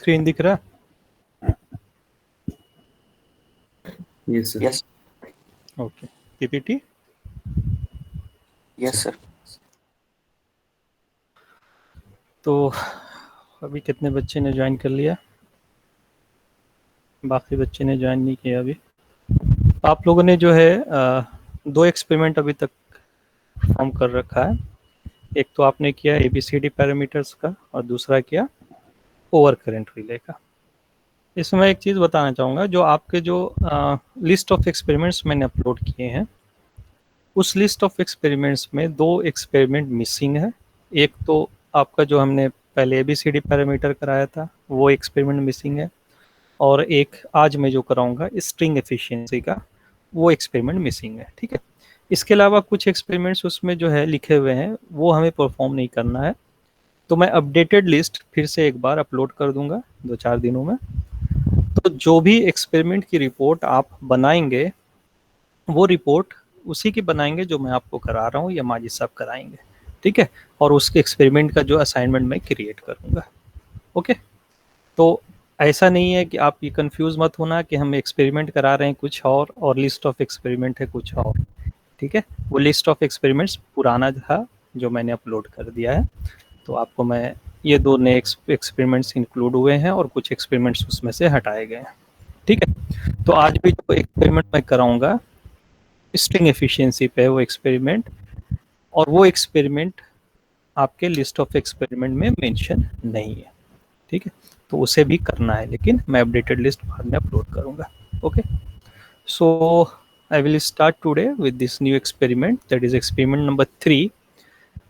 Screen दिख रहा? Yes sir. Yes okay, PPT. Yes sir. तो अभी कितने बच्चे ने ज्वाइन कर लिया? बाकी बच्चे ने ज्वाइन नहीं किया अभी। आप लोगों ने जो है 2 एक्सपेरिमेंट अभी तक फॉर्म कर रखा है। एक तो आपने किया ABCD पैरामीटर्स का और दूसरा किया ओवर करंट रिले का। इसमें मैं एक चीज़ बताना चाहूँगा, जो आपके जो लिस्ट ऑफ एक्सपेरिमेंट्स मैंने अपलोड किए हैं, उस लिस्ट ऑफ एक्सपेरिमेंट्स में 2 एक्सपेरिमेंट मिसिंग है। एक तो आपका जो हमने पहले ABCD पैरामीटर कराया था वो एक्सपेरिमेंट मिसिंग है, और एक आज मैं जो कराऊंगा स्ट्रिंग एफिशिएंसी का, वो एक्सपेरिमेंट मिसिंग है। ठीक है, इसके अलावा कुछ एक्सपेरिमेंट्स उसमें जो है लिखे हुए हैं वो हमें परफॉर्म नहीं करना है। तो मैं अपडेटेड लिस्ट फिर से एक बार अपलोड कर दूंगा 2-4 दिनों में। तो जो भी एक्सपेरिमेंट की रिपोर्ट आप बनाएंगे वो रिपोर्ट उसी की बनाएंगे जो मैं आपको करा रहा हूँ या माजिद साहब कराएंगे। ठीक है, और उसके एक्सपेरिमेंट का जो असाइनमेंट मैं क्रिएट करूँगा। ओके, तो ऐसा नहीं है कि आप ये कंफ्यूज मत होना कि हम एक्सपेरिमेंट करा रहे हैं कुछ और लिस्ट ऑफ एक्सपेरिमेंट है कुछ और। ठीक है, वो लिस्ट ऑफ एक्सपेरिमेंट्स पुराना था जो मैंने अपलोड कर दिया है। तो आपको मैं ये 2 नए एक्सपेरिमेंट्स इंक्लूड हुए हैं और कुछ एक्सपेरिमेंट्स उसमें से हटाए गए हैं। ठीक है, तो आज भी जो एक्सपेरिमेंट मैं कराऊंगा स्ट्रिंग एफिशिएंसी पे वो एक्सपेरिमेंट, और वो एक्सपेरिमेंट आपके लिस्ट ऑफ एक्सपेरिमेंट में मेंशन नहीं है। ठीक है, तो उसे भी करना है, लेकिन मैं अपडेटेड लिस्ट बाद में अपलोड करूंगा। Okay, so I will start today with this new experiment, that is experiment number 3,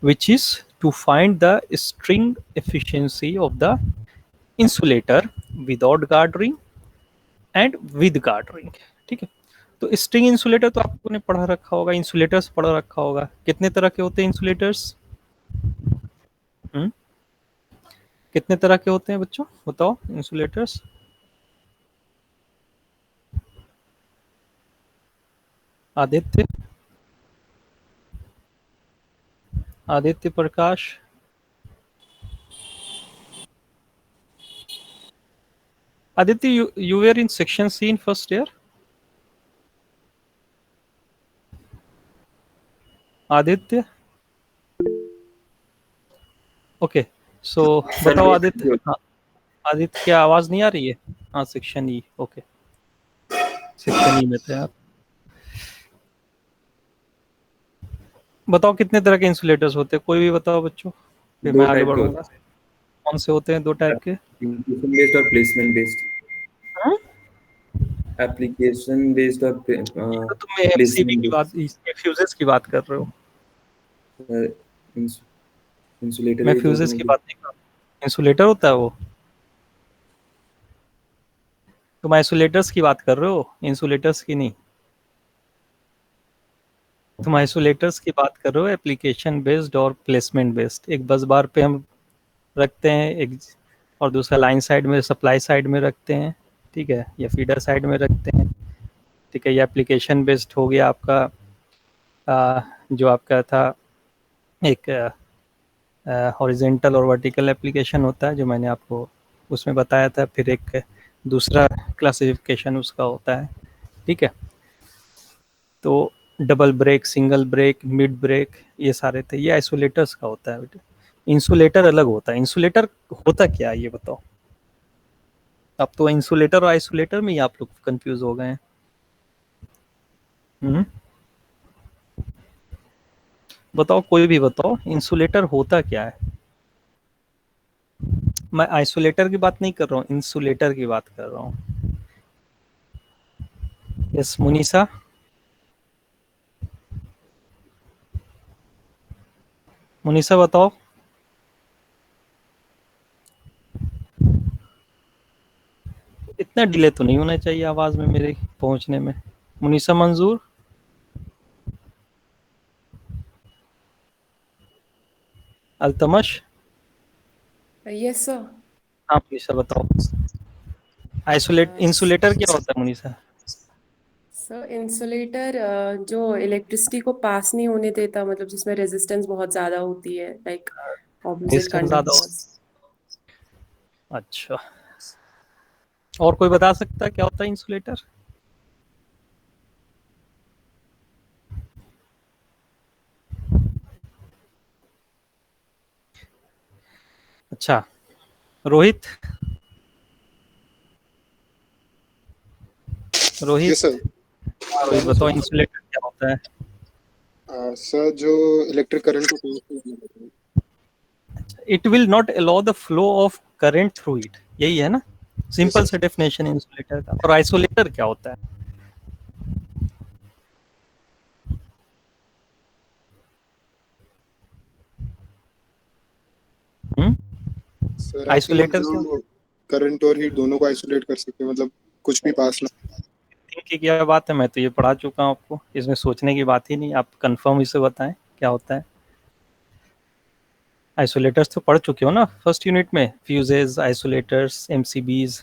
which is to find the string efficiency of the insulator without gartering and with gartering। ठीक है, तो string insulator तो आप लोगों ने पढ़ा रखा होगा, इंसुलेटर्स पढ़ा रखा होगा। कितने तरह के होते हैं इंसुलेटर्स? कितने तरह के होते हैं बच्चों, बताओ insulators? Aditya, Aditya Prakash, Aditya, you were in section C in first year? Aditya, okay, so बताओ आदित्य। हाँ, आदित्य क्या आवाज नहीं आ रही है? हाँ, section E, okay, section E में थे आप। बताओ कितने तरह के इंसुलेटर्स होते हैं, कोई भी बताओ बच्चों, फिर मैं आगे बढ़ूंगा। कौन से होते हैं 2 टाइप के? एप्लीकेशन बेस्ड और प्लेसमेंट बेस्ड। हाँ? एप्लीकेशन बेस्ड और तो तुम एमसीबी प्लेसमेंट की बात, फ्यूजेस की बात कर रहे हो। बेस्ड। इंसुलेटर मैं ही तो होते फ्यूजेस हैं की कि बात नहीं कर रहा हूँ, इंसुलेटर होता है वो। तुम आइसोलेटर्स की बात कर रहे हो, इंसुलेटर्स की नहीं। तुम आइसोलेटर्स की बात कर रहे हो, एप्लीकेशन बेस्ड और प्लेसमेंट बेस्ड। एक बस बार पे हम रखते हैं एक, और दूसरा लाइन साइड में, सप्लाई साइड में रखते हैं। ठीक है, या फीडर साइड में रखते हैं। ठीक है, ये एप्लीकेशन बेस्ड हो गया आपका। जो आपका था एक हॉरिजेंटल और वर्टिकल एप्लीकेशन होता है जो मैंने आपको उसमें बताया था। फिर एक दूसरा क्लासिफिकेशन उसका होता है। ठीक है, तो double break, single break, mid break, ये सारे थे। ये आइसोलेटर्स का होता है बेटे, इंसुलेटर अलग होता है। इंसुलेटर होता क्या है ये बताओ। अब तो इंसुलेटर और आइसोलेटर में ही आप लोग कंफ्यूज हो गए हैं। बताओ, कोई भी बताओ, इंसुलेटर होता क्या है? मैं आइसोलेटर की बात नहीं कर रहा हूँ, इंसुलेटर की बात कर रहा हूँ। यस मुनीसा, मुनीसा बताओ। इतना डिले तो नहीं होना चाहिए आवाज में मेरे पहुंचने में। मुनीसा मंजूर, अल्तमश। Yes sir. हाँ मुनीसा बताओ, इंसुलेटर क्या होता है मुनीसा? सर इंसुलेटर जो इलेक्ट्रिसिटी को पास नहीं होने देता, मतलब जिसमें रेजिस्टेंस बहुत ज्यादा होती है, लाइक ऑपोजिट डिस्टेंस ज्यादा कंडक्टर्स। अच्छा, और कोई बता सकता है क्या होता है इंसुलेटर? अच्छा, रोहित। रोहित। Yes sir. हाँ रोहित, बताओ इंसुलेटर क्या होता है? सर जो इलेक्ट्रिक करंट को pass करने देता है। It will not allow the flow of current through it, यही है ना सिंपल सर। सा डेफिनेशन इंसुलेटर का। और आइसोलेटर क्या होता है? हम्म, सर ऐसे ही आइसोलेटर क्या जो करंट और हीट दोनों को आइसोलेट कर सकते हैं, मतलब कुछ भी पास ना। थिंक की क्या बात है, मैं तो ये पढ़ा चुका हूँ आपको, इसमें सोचने की बात ही नहीं। आप कंफर्म इसे बताएं क्या होता है। आइसोलेटर्स तो पढ़ चुके हो ना फर्स्ट यूनिट में, फ्यूजेज, आइसोलेटर्स, एमसीबीज,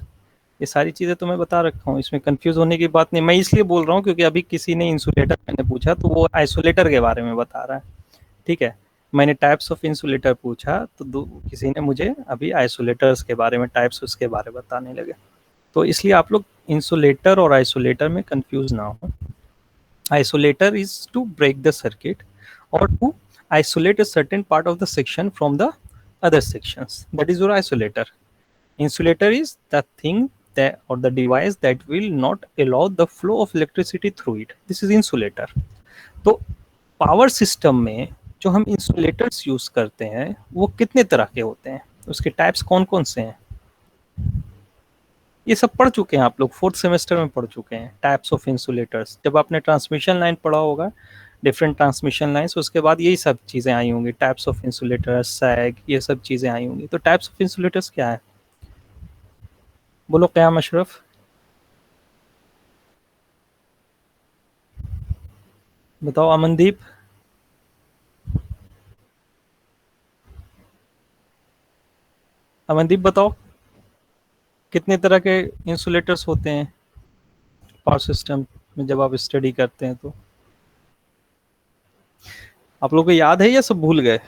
ये सारी चीज़ें तो मैं बता रखा हूँ, इसमें कंफ्यूज होने की बात नहीं। मैं इसलिए बोल रहा हूँ क्योंकि अभी किसी ने इंसुलेटर मैंने पूछा तो वो आइसोलेटर के बारे में बता रहा है, ठीक है। मैंने टाइप्स ऑफ इंसुलेटर पूछा तो किसी ने मुझे अभी आइसोलेटर्स के बारे में, टाइप्स उसके बारे में बताने लगे। तो इसलिए आप लोग इंसुलेटर और आइसोलेटर में कंफ्यूज ना हो। Isolator is to break the circuit or to isolate a certain part of the section from the other sections. That is your isolator. Insulator is the thing that or the device that will not allow the flow of electricity through it. This is insulator. तो power system में जो हम insulators use करते हैं वो कितने तरह के होते हैं, उसके टाइप्स कौन कौन से हैं, ये सब पढ़ चुके हैं आप लोग, फोर्थ सेमेस्टर में पढ़ चुके हैं टाइप्स ऑफ इंसुलेटर्स। जब आपने ट्रांसमिशन लाइन पढ़ा होगा, डिफरेंट ट्रांसमिशन लाइंस, उसके बाद यही सब चीज़ें आई होंगी, टाइप्स ऑफ इंसुलेटर्स, सैग, ये सब चीज़ें आई होंगी। तो टाइप्स ऑफ इंसुलेटर्स क्या है, बोलो क़याम अशरफ, बताओ अमनदीप। अमनदीप बताओ कितने तरह के इंसुलेटर्स होते हैं पावर सिस्टम में जब आप स्टडी करते हैं तो? आप लोगों को याद है या सब भूल गए?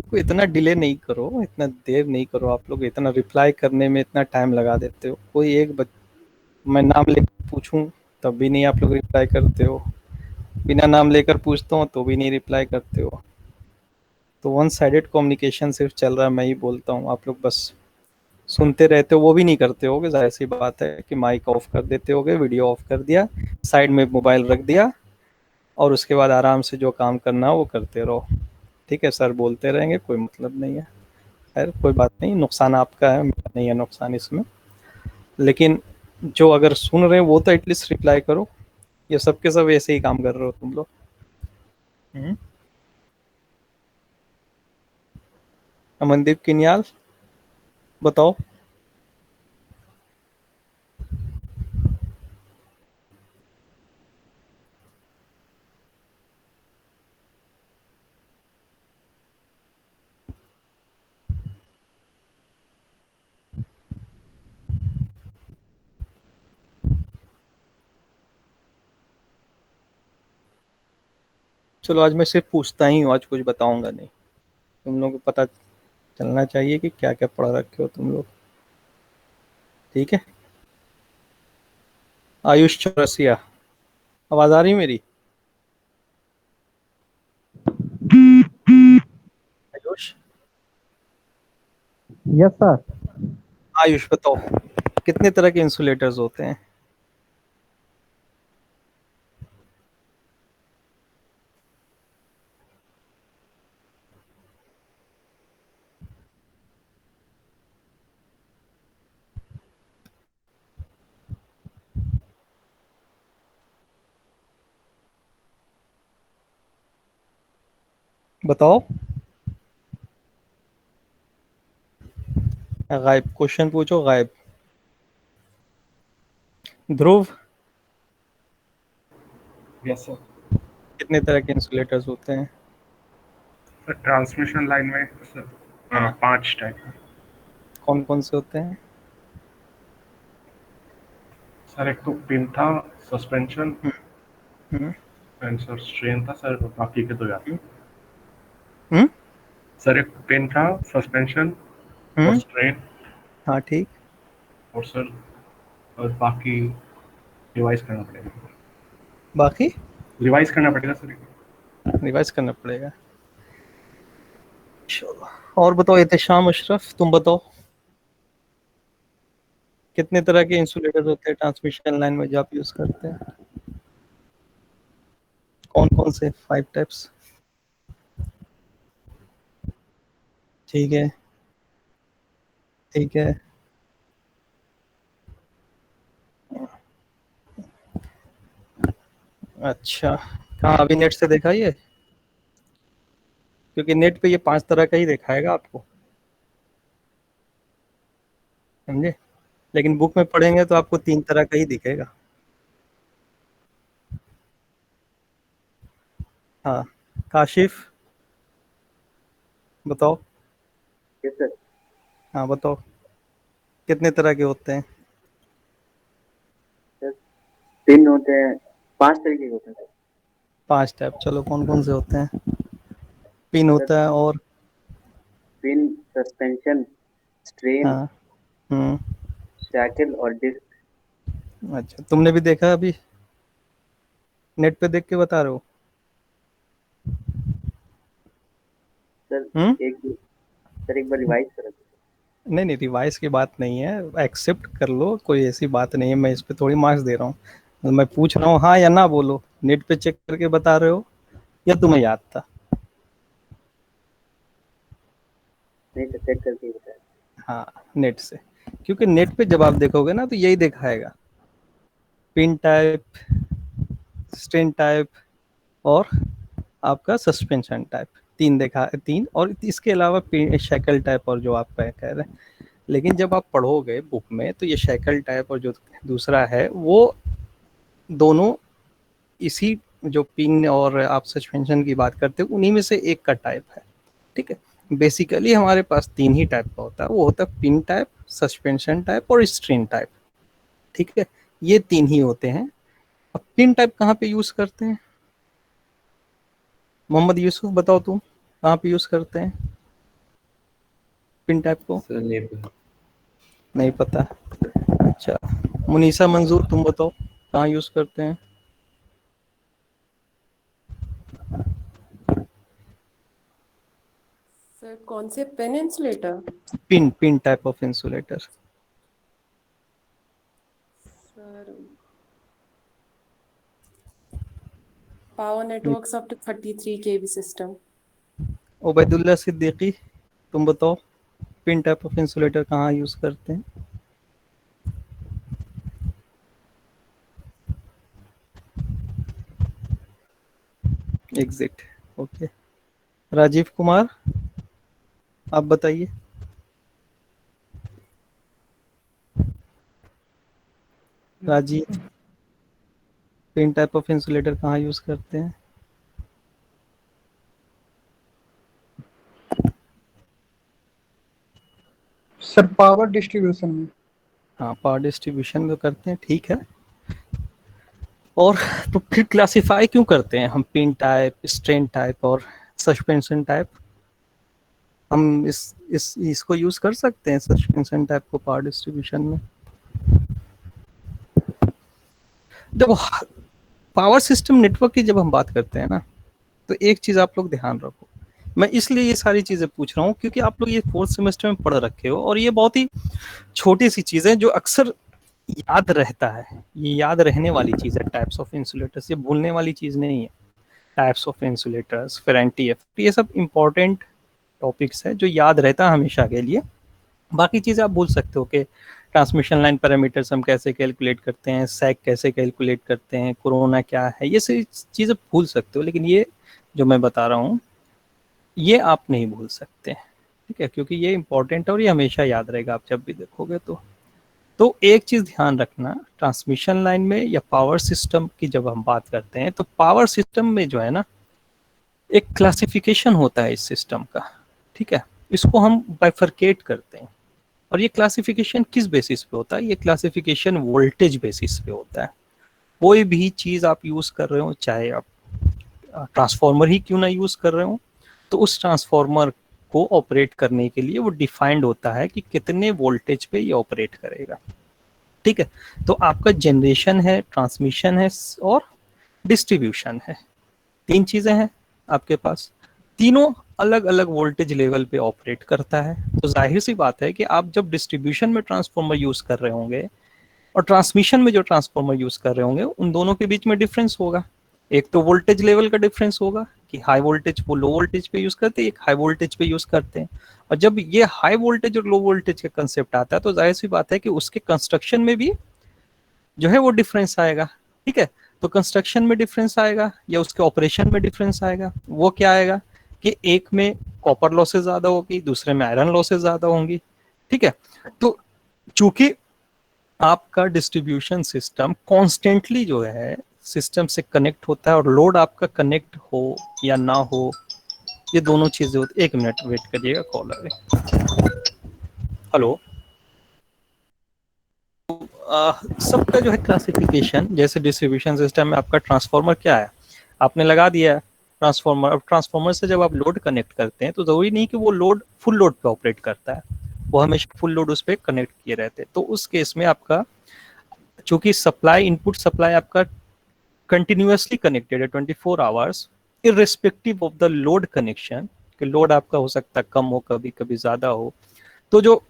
कोई इतना डिले नहीं करो, इतना देर नहीं करो, आप लोग इतना रिप्लाई करने में इतना टाइम लगा देते हो। कोई एक मैं नाम लेकर पूछूं तब भी नहीं आप लोग रिप्लाई करते हो, बिना नाम लेकर पूछता हूँ तो भी नहीं रिप्लाई करते हो। तो वन साइडेड कम्युनिकेशन सिर्फ चल रहा है, मैं ही बोलता हूँ, आप लोग बस सुनते रहते हो, वो भी नहीं करते होगे। जाहिर सी बात है कि माइक ऑफ कर देते होगे, वीडियो ऑफ कर दिया, साइड में मोबाइल रख दिया और उसके बाद आराम से जो काम करना हो वो करते रहो। ठीक है सर, बोलते रहेंगे, कोई मतलब नहीं है। खैर कोई बात नहीं, नुकसान आपका है, मेरा नहीं है नुकसान इसमें। लेकिन जो अगर सुन रहे हैं वो तो एटलीस्ट रिप्लाई करो। ये सब के सब ऐसे ही काम कर रहे हो तुम लोग। अमनदीप किनियाल बताओ। चलो आज मैं सिर्फ पूछता ही हूँ, आज कुछ बताऊंगा नहीं। तुम लोगों को पता चलना चाहिए कि क्या क्या पढ़ा रखे हो तुम लोग, ठीक है। आयुष चौरसिया, आवाज आ रही है मेरी? Ayush, yes sir. आयुष बताओ कितने तरह के इंसुलेटर्स होते हैं? बताओ। गायब क्वेश्चन पूछो, गायब। ध्रुव, यस सर। कितने तरह के इंसुलेटर्स होते हैं? ट्रांसमिशन लाइन में सर 5 टाइप है कौन कौन से होते हैं? सर। एक तो पिन था, suspension hmm, and sir strain था सर, बाकी के 2 याद। हम्म, सर एक पिन था, सस्पेंशन और स्ट्रेन हाँ ठीक। और सर और बाकी रिवाइज करना पड़ेगा। बाकी रिवाइज करना पड़ेगा सर। रिवाइज करना पड़ेगा। चलो और बताओ एहतेशाम अशरफ, तुम बताओ कितने तरह के इंसुलेटर होते हैं ट्रांसमिशन लाइन में जो आप यूज करते हैं? कौन कौन से 5 टाइप्स? ठीक है ठीक है। अच्छा, कहाँ अभी नेट से देखा ये? क्योंकि नेट पे ये 5 तरह का ही दिखाएगा आपको, समझे? लेकिन बुक में पढ़ेंगे तो आपको 3 तरह का ही दिखेगा। हाँ काशिफ बताओ। Yes sir. हाँ बताओ कितने तरह के होते हैं? 3 होते हैं, 5 तरीके के होते हैं सर। 5 टाइप, चलो कौन कौन से होते हैं? पिन होता है और पिन, सस्पेंशन, स्ट्रेन, हाँ हम्म। शैकल और डिस्क। अच्छा तुमने भी देखा अभी? नेट पे देख के बता रहे हो? सर एक बार रिवाइज करो। नहीं नहीं रिवाइज की बात नहीं है, एक्सेप्ट कर लो, कोई ऐसी बात नहीं है, मैं इस पे थोड़ी मार्क्स दे रहा हूँ। तो मैं पूछ रहा हूँ हाँ या ना बोलो, नेट पे चेक करके बता रहे हो या तुम्हें याद था? नहीं सर, चेक करके ही बताया। हाँ नेट से, क्योंकि नेट पे जब आप देखोगे ना तो यही दिखाएगा, पिन टाइप, स्ट्रेन टाइप और आपका सस्पेंशन टाइप, 3 देखा, 3 और इसके अलावा शैकल टाइप और जो आप कह रहे हैं। लेकिन जब आप पढ़ोगे बुक में तो ये शैकल टाइप और जो दूसरा है वो दोनों इसी जो पिन और आप सस्पेंशन की बात करते हो उन्हीं में से एक का टाइप है, ठीक है? बेसिकली हमारे पास 3 ही टाइप का होता है, वो होता है पिन टाइप, सस्पेंशन टाइप और स्ट्रेन टाइप, ठीक है? ये 3 ही होते हैं। अब पिन टाइप कहाँ पे यूज करते हैं? मोहम्मद यूसुफ बताओ तुम, कहाँ पे यूज करते हैं पिन टाइप को? सर नहीं नहीं पता? अच्छा मुनीसा मंजूर तुम बताओ कहाँ यूज करते हैं? सर कौन से pin insulator? Pin type of insulator. Sir power networks up to 33 kV system. Ubaidullah Siddiqui तुम बताओ पिन टाइप ऑफ इंसुलेटर कहाँ यूज करते हैं? Exit, okay. राजीव कुमार आप बताइए। Rajeev pin type of insulator कहाँ यूज करते हैं? सर पावर डिस्ट्रीब्यूशन में। हाँ पावर डिस्ट्रीब्यूशन में करते हैं, ठीक है। और तो फिर क्लासिफाई क्यों करते हैं हम पिन टाइप, स्ट्रेन टाइप और सस्पेंशन टाइप? हम इसको यूज कर सकते हैं सस्पेंशन टाइप को पावर डिस्ट्रीब्यूशन में। जब पावर सिस्टम नेटवर्क की जब हम बात करते हैं ना तो एक चीज आप लोग ध्यान रखो, मैं इसलिए ये सारी चीजें पूछ रहा हूँ क्योंकि आप लोग ये 4th सेमेस्टर में पढ़ रखे हो और ये बहुत ही छोटी सी चीजें जो अक्सर याद रहता है, ये याद रहने वाली चीज है। टाइप्स ऑफ इंसुलेटर्स ये भूलने वाली चीज नहीं है। टाइप्स ऑफ इंसुलेटर्स, फिर एनटीएफ, ये सब इंपॉर्टेंट टॉपिक्स है जो याद रहता है हमेशा के लिए। बाकी चीज़ आप भूल सकते हो कि ट्रांसमिशन लाइन पैरामीटर्स हम कैसे कैलकुलेट करते हैं, सैक कैसे कैलकुलेट करते हैं, कोरोना क्या है, ये सारी चीज़ें भूल सकते हो, लेकिन ये जो मैं बता रहा हूँ ये आप नहीं भूल सकते, ठीक है? क्योंकि ये इंपॉर्टेंट है और ये हमेशा याद रहेगा आप जब भी देखोगे तो एक चीज़ ध्यान रखना, ट्रांसमिशन लाइन में या पावर सिस्टम की जब हम बात करते हैं तो पावर सिस्टम में जो है ना एक क्लासिफिकेशन होता है इस सिस्टम का, ठीक है? इसको हम बाइफरकेट करते हैं और ये क्लासिफिकेशन किस बेसिस पे होता है? ये क्लासिफिकेशन वोल्टेज बेसिस पे होता है। कोई भी चीज़ आप यूज़ कर रहे हो, चाहे आप ट्रांसफार्मर ही क्यों ना यूज़ कर रहे हो, तो उस ट्रांसफार्मर को ऑपरेट करने के लिए वो डिफाइंड होता है कि कितने वोल्टेज पे ये ऑपरेट करेगा। ठीक है, तो आपका जनरेशन है, ट्रांसमिशन है और डिस्ट्रीब्यूशन है, 3 चीजें हैं आपके पास, तीनों अलग अलग वोल्टेज लेवल पे ऑपरेट करता है। तो जाहिर सी बात है कि आप जब डिस्ट्रीब्यूशन में ट्रांसफार्मर यूज कर रहे होंगे और ट्रांसमिशन में जो ट्रांसफार्मर यूज कर रहे होंगे, उन दोनों के बीच में डिफरेंस होगा। एक तो वोल्टेज लेवल का डिफरेंस होगा कि हाई वोल्टेज वो लो वोल्टेज पे यूज करते हैं, एक हाई वोल्टेज पे यूज करते हैं। और जब ये हाई वोल्टेज और लो वोल्टेज का कंसेप्ट आता है तो जाहिर सी बात है कि उसके कंस्ट्रक्शन में भी जो है वो डिफरेंस आएगा। ठीक है, तो कंस्ट्रक्शन में डिफरेंस आएगा या उसके ऑपरेशन में डिफरेंस आएगा। वो क्या आएगा कि एक में कॉपर लॉसेस ज्यादा होगी, दूसरे में आयरन लॉसेस ज्यादा होंगी। ठीक है, तो चूंकि आपका डिस्ट्रीब्यूशन सिस्टम कॉन्स्टेंटली जो है सिस्टम से कनेक्ट होता है और लोड आपका कनेक्ट हो या ना हो, ये दोनों चीजें होती। 1 मिनट वेट करिएगा, कॉल आ रही। हेलो, सबका जो है क्लासिफिकेशन, जैसे डिस्ट्रीब्यूशन सिस्टम में आपका ट्रांसफार्मर क्या है, आपने लगा दिया है ट्रांसफार्मर। अब ट्रांसफार्मर से जब आप लोड कनेक्ट करते हैं तो जरूरी नहीं कि वो लोड फुल लोड पे ऑपरेट करता है, वो हमेशा फुल लोड उस पर कनेक्ट किए रहते हैं। तो उस केस में आपका चूंकि सप्लाई, इनपुट सप्लाई आपका कंटिन्यूअसली कनेक्टेड है 24 hours irrespective of the load connection, कि लोड आपका हो सकता है कम हो, कभी कभी ज्यादा हो। तो जो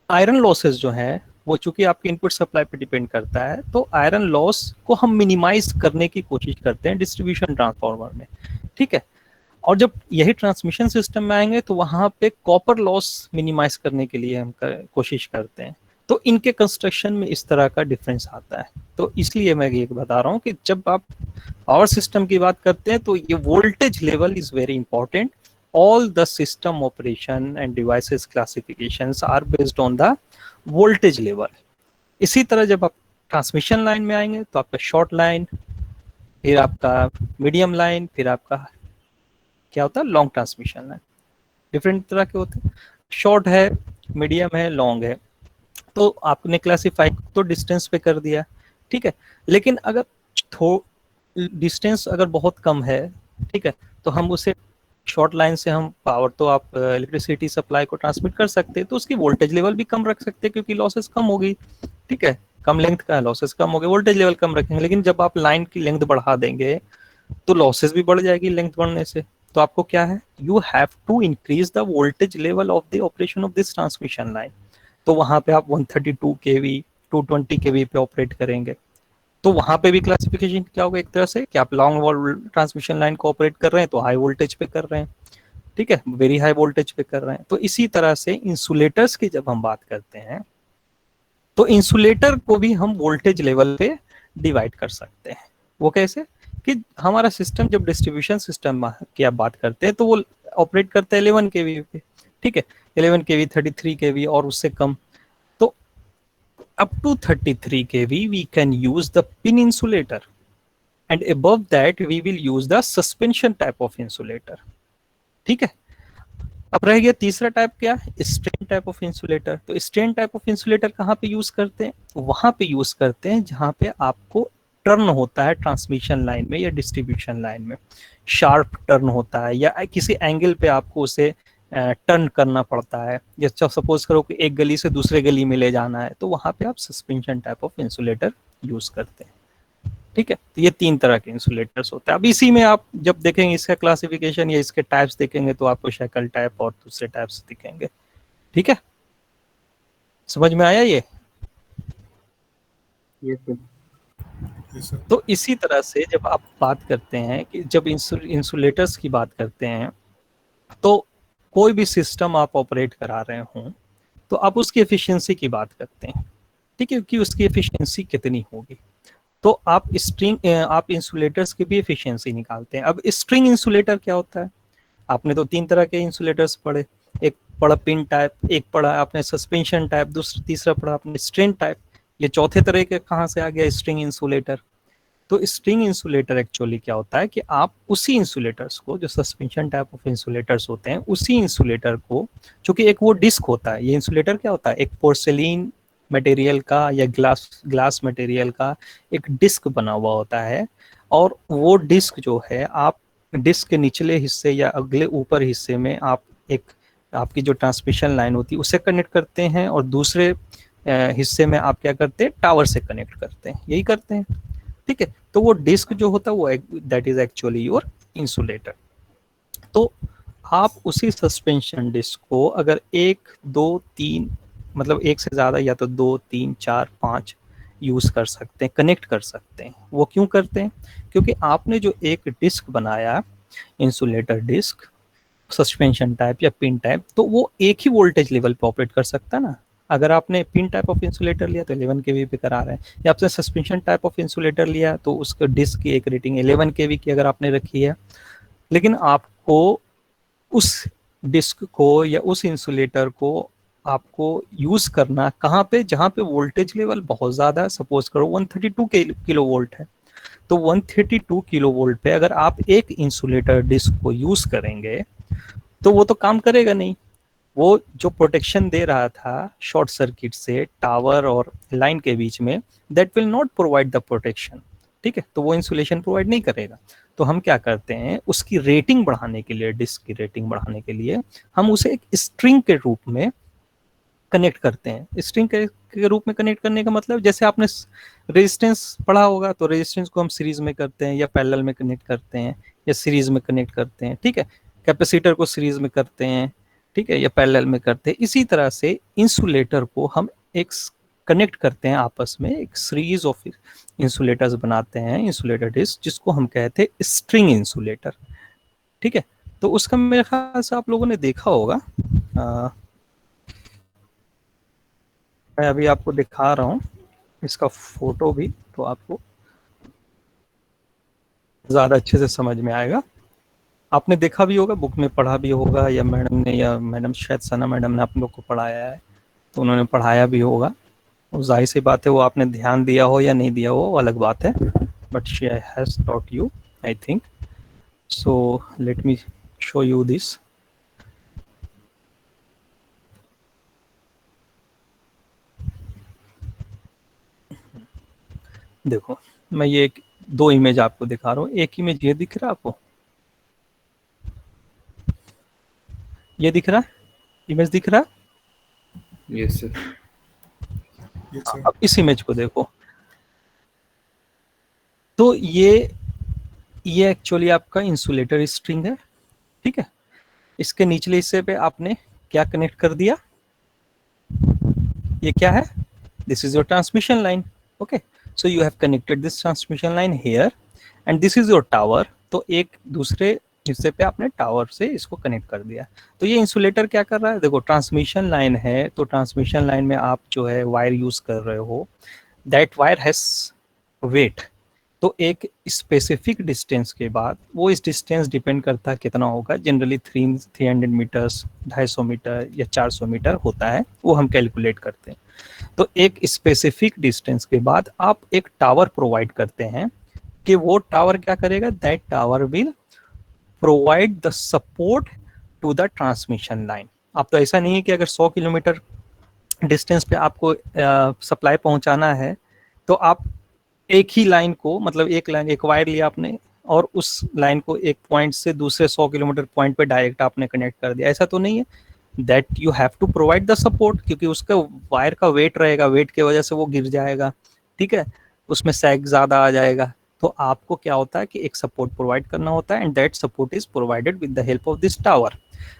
आयरन लॉसेस जो है वो चूंकि आपके इनपुट सप्लाई पे डिपेंड करता है, तो आयरन लॉस को हम मिनिमाइज करने की कोशिश करते हैं डिस्ट्रीब्यूशन ट्रांसफार्मर में। ठीक है, और जब यही ट्रांसमिशन सिस्टम में आएंगे तो वहां पे कॉपर लॉस मिनिमाइज करने के लिए हम कोशिश करते हैं। तो इनके कंस्ट्रक्शन में इस तरह का डिफरेंस आता है। तो इसलिए मैं ये बता रहा हूँ कि जब आप पावर सिस्टम की बात करते हैं तो ये voltage level is very important. All the system operation and devices classifications are based on the voltage level. इसी तरह जब आप ट्रांसमिशन लाइन में आएंगे तो आपका शॉर्ट लाइन, फिर आपका मीडियम लाइन, फिर आपका क्या होता है लॉन्ग ट्रांसमिशन लाइन। डिफरेंट तरह के होते हैं, शॉर्ट है, मीडियम है, लॉन्ग है। तो आपने क्लासीफाई तो डिस्टेंस पे कर दिया, ठीक है। लेकिन अगर डिस्टेंस अगर बहुत कम है, ठीक है, तो हम उसे शॉर्ट लाइन से हम पावर, तो आप इलेक्ट्रिसिटी सप्लाई को ट्रांसमिट कर सकते हैं, तो उसकी वोल्टेज लेवल भी कम रख सकते हैं क्योंकि लॉसेस कम होगी। ठीक है, कम लेंथ का लॉसेस कम हो गए, वोल्टेज लेवल कम रखेंगे। लेकिन जब आप लाइन की लेंथ बढ़ा देंगे तो लॉसेस भी बढ़ जाएगी लेंथ बढ़ने से। तो आपको क्या है, you have to increase the voltage level of the operation of this transmission line. तो वहां पे आप 132 kV 220 kV पे ऑपरेट करेंगे। तो वहां पे भी क्लासिफिकेशन क्या होगा, एक तरह से कि आप लॉन्ग वॉल ट्रांसमिशन लाइन को ऑपरेट कर रहे हैं तो हाई वोल्टेज पे कर रहे हैं, ठीक है, वेरी हाई वोल्टेज पे कर रहे हैं। तो इसी तरह से इंसुलेटर्स की जब हम बात करते हैं तो इंसुलेटर को भी हम वोल्टेज लेवल पे डिवाइड कर सकते हैं। वो कैसे, कि हमारा सिस्टम जब डिस्ट्रीब्यूशन सिस्टम की आप बात करते हैं तो वो ऑपरेट करता है 11 kV पे, ठीक है, 11 kV 33 kV और उससे कम। तो up to 33 kV we can use the pin insulator, and above that we will use the suspension type of insulator। ठीक है, अब रह गया तीसरा टाइप, क्या, स्ट्रेन टाइप ऑफ इंसुलेटर। तो स्ट्रेन टाइप ऑफ इंसुलेटर कहाँ पे यूज करते हैं, वहां पे यूज करते हैं जहां पे आपको टर्न होता है ट्रांसमिशन लाइन में या डिस्ट्रीब्यूशन लाइन में, शार्प टर्न होता है या किसी एंगल पे आपको उसे टर्न करना पड़ता है। जैसे सपोज करो कि एक गली से दूसरे गली में ले जाना है, तो वहां पे आप suspension type of insulator use करते हैं। ठीक है, तो ये 3 तरह के इंसुलेटर्स होते हैं। अब इसी में आप जब देखेंगे इसका क्लासिफिकेशन या इसके टाइप्स देखेंगे तो आपको शैकल टाइप और दूसरे टाइप्स दिखेंगे। ठीक है, समझ में आया ये? तो इसी तरह से जब आप बात करते हैं कि जब इंसुलेटर्स की बात करते हैं तो कोई भी सिस्टम आप ऑपरेट करा रहे हों तो आप उसकी एफिशिएंसी की बात करते हैं, ठीक है, कि उसकी एफिशिएंसी कितनी होगी। तो आप इंसुलेटर्स की भी एफिशिएंसी निकालते हैं। अब स्ट्रिंग इंसुलेटर क्या होता है, आपने तो 3 तरह के इंसुलेटर्स पढ़े, एक पढ़ा पिन टाइप, एक पढ़ा आपने सस्पेंशन टाइप, तीसरा पढ़ा आपने स्ट्रेन टाइप। ये चौथे तरह के कहाँ से आ गया स्ट्रिंग इंसुलेटर। तो स्ट्रिंग इंसुलेटर एक्चुअली क्या होता है कि आप उसी इंसुलेटर्स को, जो सस्पेंशन टाइप ऑफ इंसुलेटर्स होते हैं, उसी इंसुलेटर को, चूंकि एक वो डिस्क होता है, ये इंसुलेटर क्या होता है, एक पोर्सेलिन मटेरियल का या ग्लास मटेरियल का एक डिस्क बना हुआ होता है। और वो डिस्क जो है, आप डिस्क के निचले हिस्से या अगले ऊपर हिस्से में आप एक आपकी जो ट्रांसमिशन लाइन होती है उससे कनेक्ट करते हैं, और दूसरे हिस्से में आप क्या करते हैं, टावर से कनेक्ट करते हैं, यही करते हैं, ठीक है। तो वो डिस्क जो होता है वो that is actually your insulator. तो आप उसी सस्पेंशन डिस्क को अगर 1 2 3 मतलब एक से ज़्यादा या तो 2 3 4 5 यूज़ कर सकते हैं, कनेक्ट कर सकते हैं। वो क्यों करते हैं? क्योंकि आपने जो एक डिस्क बनाया इंसुलेटर डिस्क सस्पेंशन टाइप या पिन टाइप, तो वो एक ही वोल्टेज लेवल पे ऑपरेट कर सकता है ना। अगर आपने पिन टाइप ऑफ इंसुलेटर लिया तो 11 केवी पे करा रहे हैं, या आपने सस्पेंशन टाइप ऑफ इंसुलेटर लिया तो उसका डिस्क की एक रेटिंग 11 केवी की अगर आपने रखी है, लेकिन आपको उस डिस्क को या उस इंसुलेटर को आपको यूज करना कहाँ पे, जहाँ पे वोल्टेज लेवल बहुत ज्यादा, सपोज करो 132 किलो वोल्ट है, तो 132 किलो वोल्ट पे अगर आप एक इंसुलेटर डिस्क को यूज करेंगे तो वो तो काम करेगा नहीं। वो जो प्रोटेक्शन दे रहा था शॉर्ट सर्किट से टावर और लाइन के बीच में, that will not provide the protection, ठीक है। तो वो इंसुलेशन प्रोवाइड नहीं करेगा। तो हम क्या करते हैं, उसकी रेटिंग बढ़ाने के लिए, डिस्क की रेटिंग बढ़ाने के लिए हम उसे एक स्ट्रिंग के रूप में कनेक्ट करते हैं। स्ट्रिंग के रूप में कनेक्ट करने का मतलब, जैसे आपने रेजिस्टेंस पढ़ा होगा, तो रेजिस्टेंस को हम सीरीज में करते हैं या पैरेलल में कनेक्ट करते हैं या सीरीज में कनेक्ट करते हैं, ठीक है। कैपेसिटर को सीरीज में करते हैं, ठीक है, या पैरेलल में करते हैं। इसी तरह से इंसुलेटर को हम एक कनेक्ट करते हैं आपस में, एक सीरीज ऑफ इंसुलेटर्स बनाते हैं, इंसुलेटर डिस्क, जिसको हम कहते हैं स्ट्रिंग इंसुलेटर, ठीक है। तो उसका मेरे ख्याल से आप लोगों ने देखा होगा। मैं अभी आपको दिखा रहा हूँ इसका फोटो भी, तो आपको ज़्यादा अच्छे से समझ में आएगा। आपने देखा भी होगा, बुक में पढ़ा भी होगा, या मैडम ने, या मैडम शायद सना मैडम ने आप लोग को पढ़ाया है, तो उन्होंने पढ़ाया भी होगा। जाहिर सी बात है वो आपने ध्यान दिया हो या नहीं दिया हो वो अलग बात है, but she has taught you I think. So let me show you this. देखो, मैं ये दो इमेज आपको दिखा रहा हूँ। एक इमेज ये दिख रहा है आपको, ये दिख रहा है, इमेज दिख रहा है। Yes sir. अब इस इमेज को देखो, तो ये एक्चुअली आपका इंसुलेटर स्ट्रिंग है, ठीक है। इसके निचले हिस्से पे आपने क्या कनेक्ट कर दिया, ये क्या है, this is your transmission line, okay. So you have connected this transmission line here and this is your tower. तो एक दूसरे हिस्से पे आपने टावर से इसको कनेक्ट कर दिया। तो ये इंसुलेटर क्या कर रहा है, देखो ट्रांसमिशन लाइन है, तो ट्रांसमिशन लाइन में आप जो है वायर यूज कर रहे हो, दैट वायर हैज वेट। तो एक स्पेसिफिक डिस्टेंस के बाद, वो इस डिस्टेंस डिपेंड करता है कितना होगा, जनरली 300 मीटर्स, 250 मीटर या 400 मीटर होता है, वो हम कैलकुलेट करते हैं। तो एक स्पेसिफिक डिस्टेंस के बाद आप एक टावर प्रोवाइड करते हैं, कि वो टावर क्या करेगा, that tower will provide the support to the transmission line. आप तो ऐसा नहीं है कि अगर 100 किलोमीटर डिस्टेंस पे आपको सप्लाई पहुंचाना है, तो आप एक ही लाइन को, मतलब एक लाइन, एक वायर लिया आपने और उस लाइन को एक पॉइंट से दूसरे 100 किलोमीटर पॉइंट पे डायरेक्ट आपने कनेक्ट कर दिया, ऐसा तो नहीं है। That you have to provide the support, क्योंकि उसका वायर का वेट रहेगा, वेट की वजह से वो गिर जाएगा, ठीक है, उसमें सैग ज़्यादा आ जाएगा। तो आपको क्या होता है कि एक सपोर्ट प्रोवाइड करना होता है, and that support is provided with the help of this tower.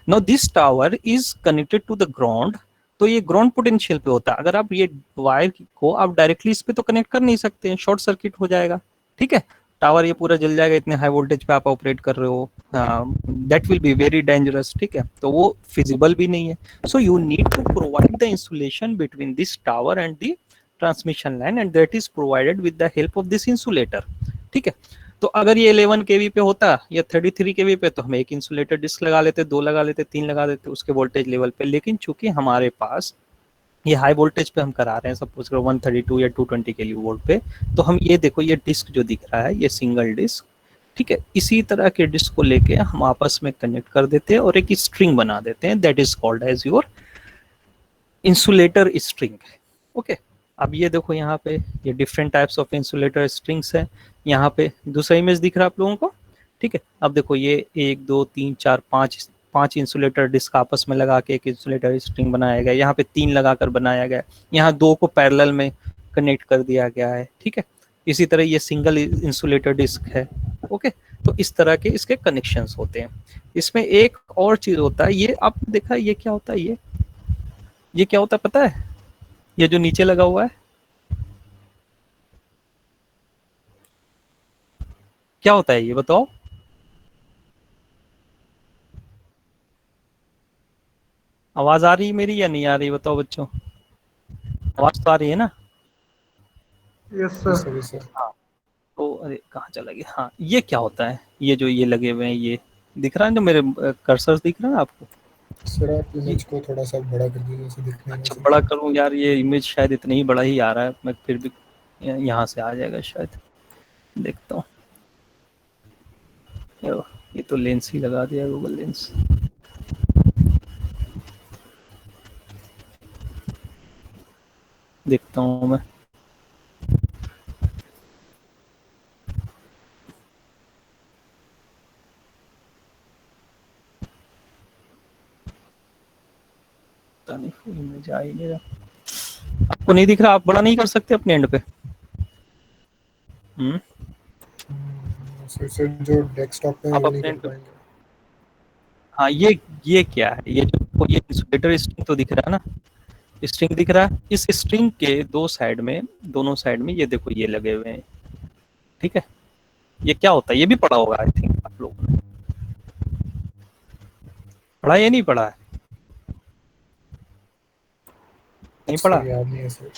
Now this tower is connected to the ground, तो ये ग्राउंड पोटेंशियल पे होता है। अगर आप ये वायर को आप डायरेक्टली इस पे तो कनेक्ट कर नहीं सकते हैं, शॉर्ट सर्किट हो जाएगा, ठीक है, टावर ये पूरा जल जाएगा, इतने हाई वोल्टेज पे आप ऑपरेट कर रहे हो, that will be very dangerous, ठीक है, तो वो फिजिबल भी नहीं है। So you need to provide the insulation between this tower and the transmission line, and that is provided with the help of this insulator, ठीक है। तो अगर ये 11 केवी पे होता या 33 केवी पे, तो हम एक इंसुलेटर डिस्क लगा लेते, 2 लगा लेते, 3 लगा देते उसके वोल्टेज लेवल पे। लेकिन चूंकि हमारे पास ये हाई वोल्टेज पे हम करा रहे हैं, सपोज करो 132 या 220 केवी वोल्ट पे, तो हम ये देखो, ये डिस्क जो दिख रहा है, ये सिंगल डिस्क, ठीक है, इसी तरह के डिस्क को लेके हम आपस में कनेक्ट कर देते हैं और एक स्ट्रिंग बना देते हैं, that is called as your insulator string, okay. अब ये देखो यहाँ पे ये different types of insulator strings है। यहाँ पे दूसरा इमेज दिख रहा है आप लोगों को, ठीक है। अब देखो ये 1 2 3 4 5 5 इंसुलेटर डिस्क आपस में लगा के एक इंसुलेटर स्ट्रिंग बनाया गया, यहाँ पे 3 लगाकर बनाया गया, यहाँ 2 को पैरेलल में कनेक्ट कर दिया गया है, ठीक है। इसी तरह ये सिंगल इंसुलेटर डिस्क है, ओके। तो इस तरह के इसके कनेक्शंस होते हैं। इसमें एक और चीज होता है, ये आपने देखा ये क्या होता है, ये क्या होता है पता है? ये जो नीचे लगा हुआ है क्या होता है, ये बताओ। आवाज आ रही है मेरी या नहीं आ रही, बताओ बच्चों। आवाज तो आ रही है ना? Yes sir. हाँ, तो अरे कहाँ चला गया, हाँ ये क्या होता है, ये जो ये लगे हुए हैं, ये दिख रहा है जो मेरे कर्सर दिख रहा है आपको? सर आप इमेज को थोड़ा सा बड़ा कर दीजिए, जैसे दिखने में। अच्छा बड़ा करूँ यार, ये इमेज शायद इतना ही बड़ा ही आ रहा है, मैं फिर भी यहाँ से आ जाएगा शायद, देखता हूँ। ये तो लेंस ही लगा दिया, गूगल लेंस। देखता हूँ मैं। पता नहीं फुल इमेज आ ही नहीं रहा, आपको नहीं दिख रहा? आप बड़ा नहीं कर सकते अपने एंड पे? सर जो डेस्कटॉप पे आप वो नहीं अपने कर पाएंगे। हाँ ये क्या है, ये जो ये इंसुलेटर स्ट्रिंग तो दिख रहा है ना, स्ट्रिंग दिख रहा है, इस स्ट्रिंग के दोनों साइड में ये देखो ये लगे हुए हैं, ठीक है। ये क्या होता है, ये भी पढ़ा होगा आई थिंक आप लोगों ने, पढ़ा या नहीं पढ़ा है? नहीं पढ़ा? याद नहीं है सर।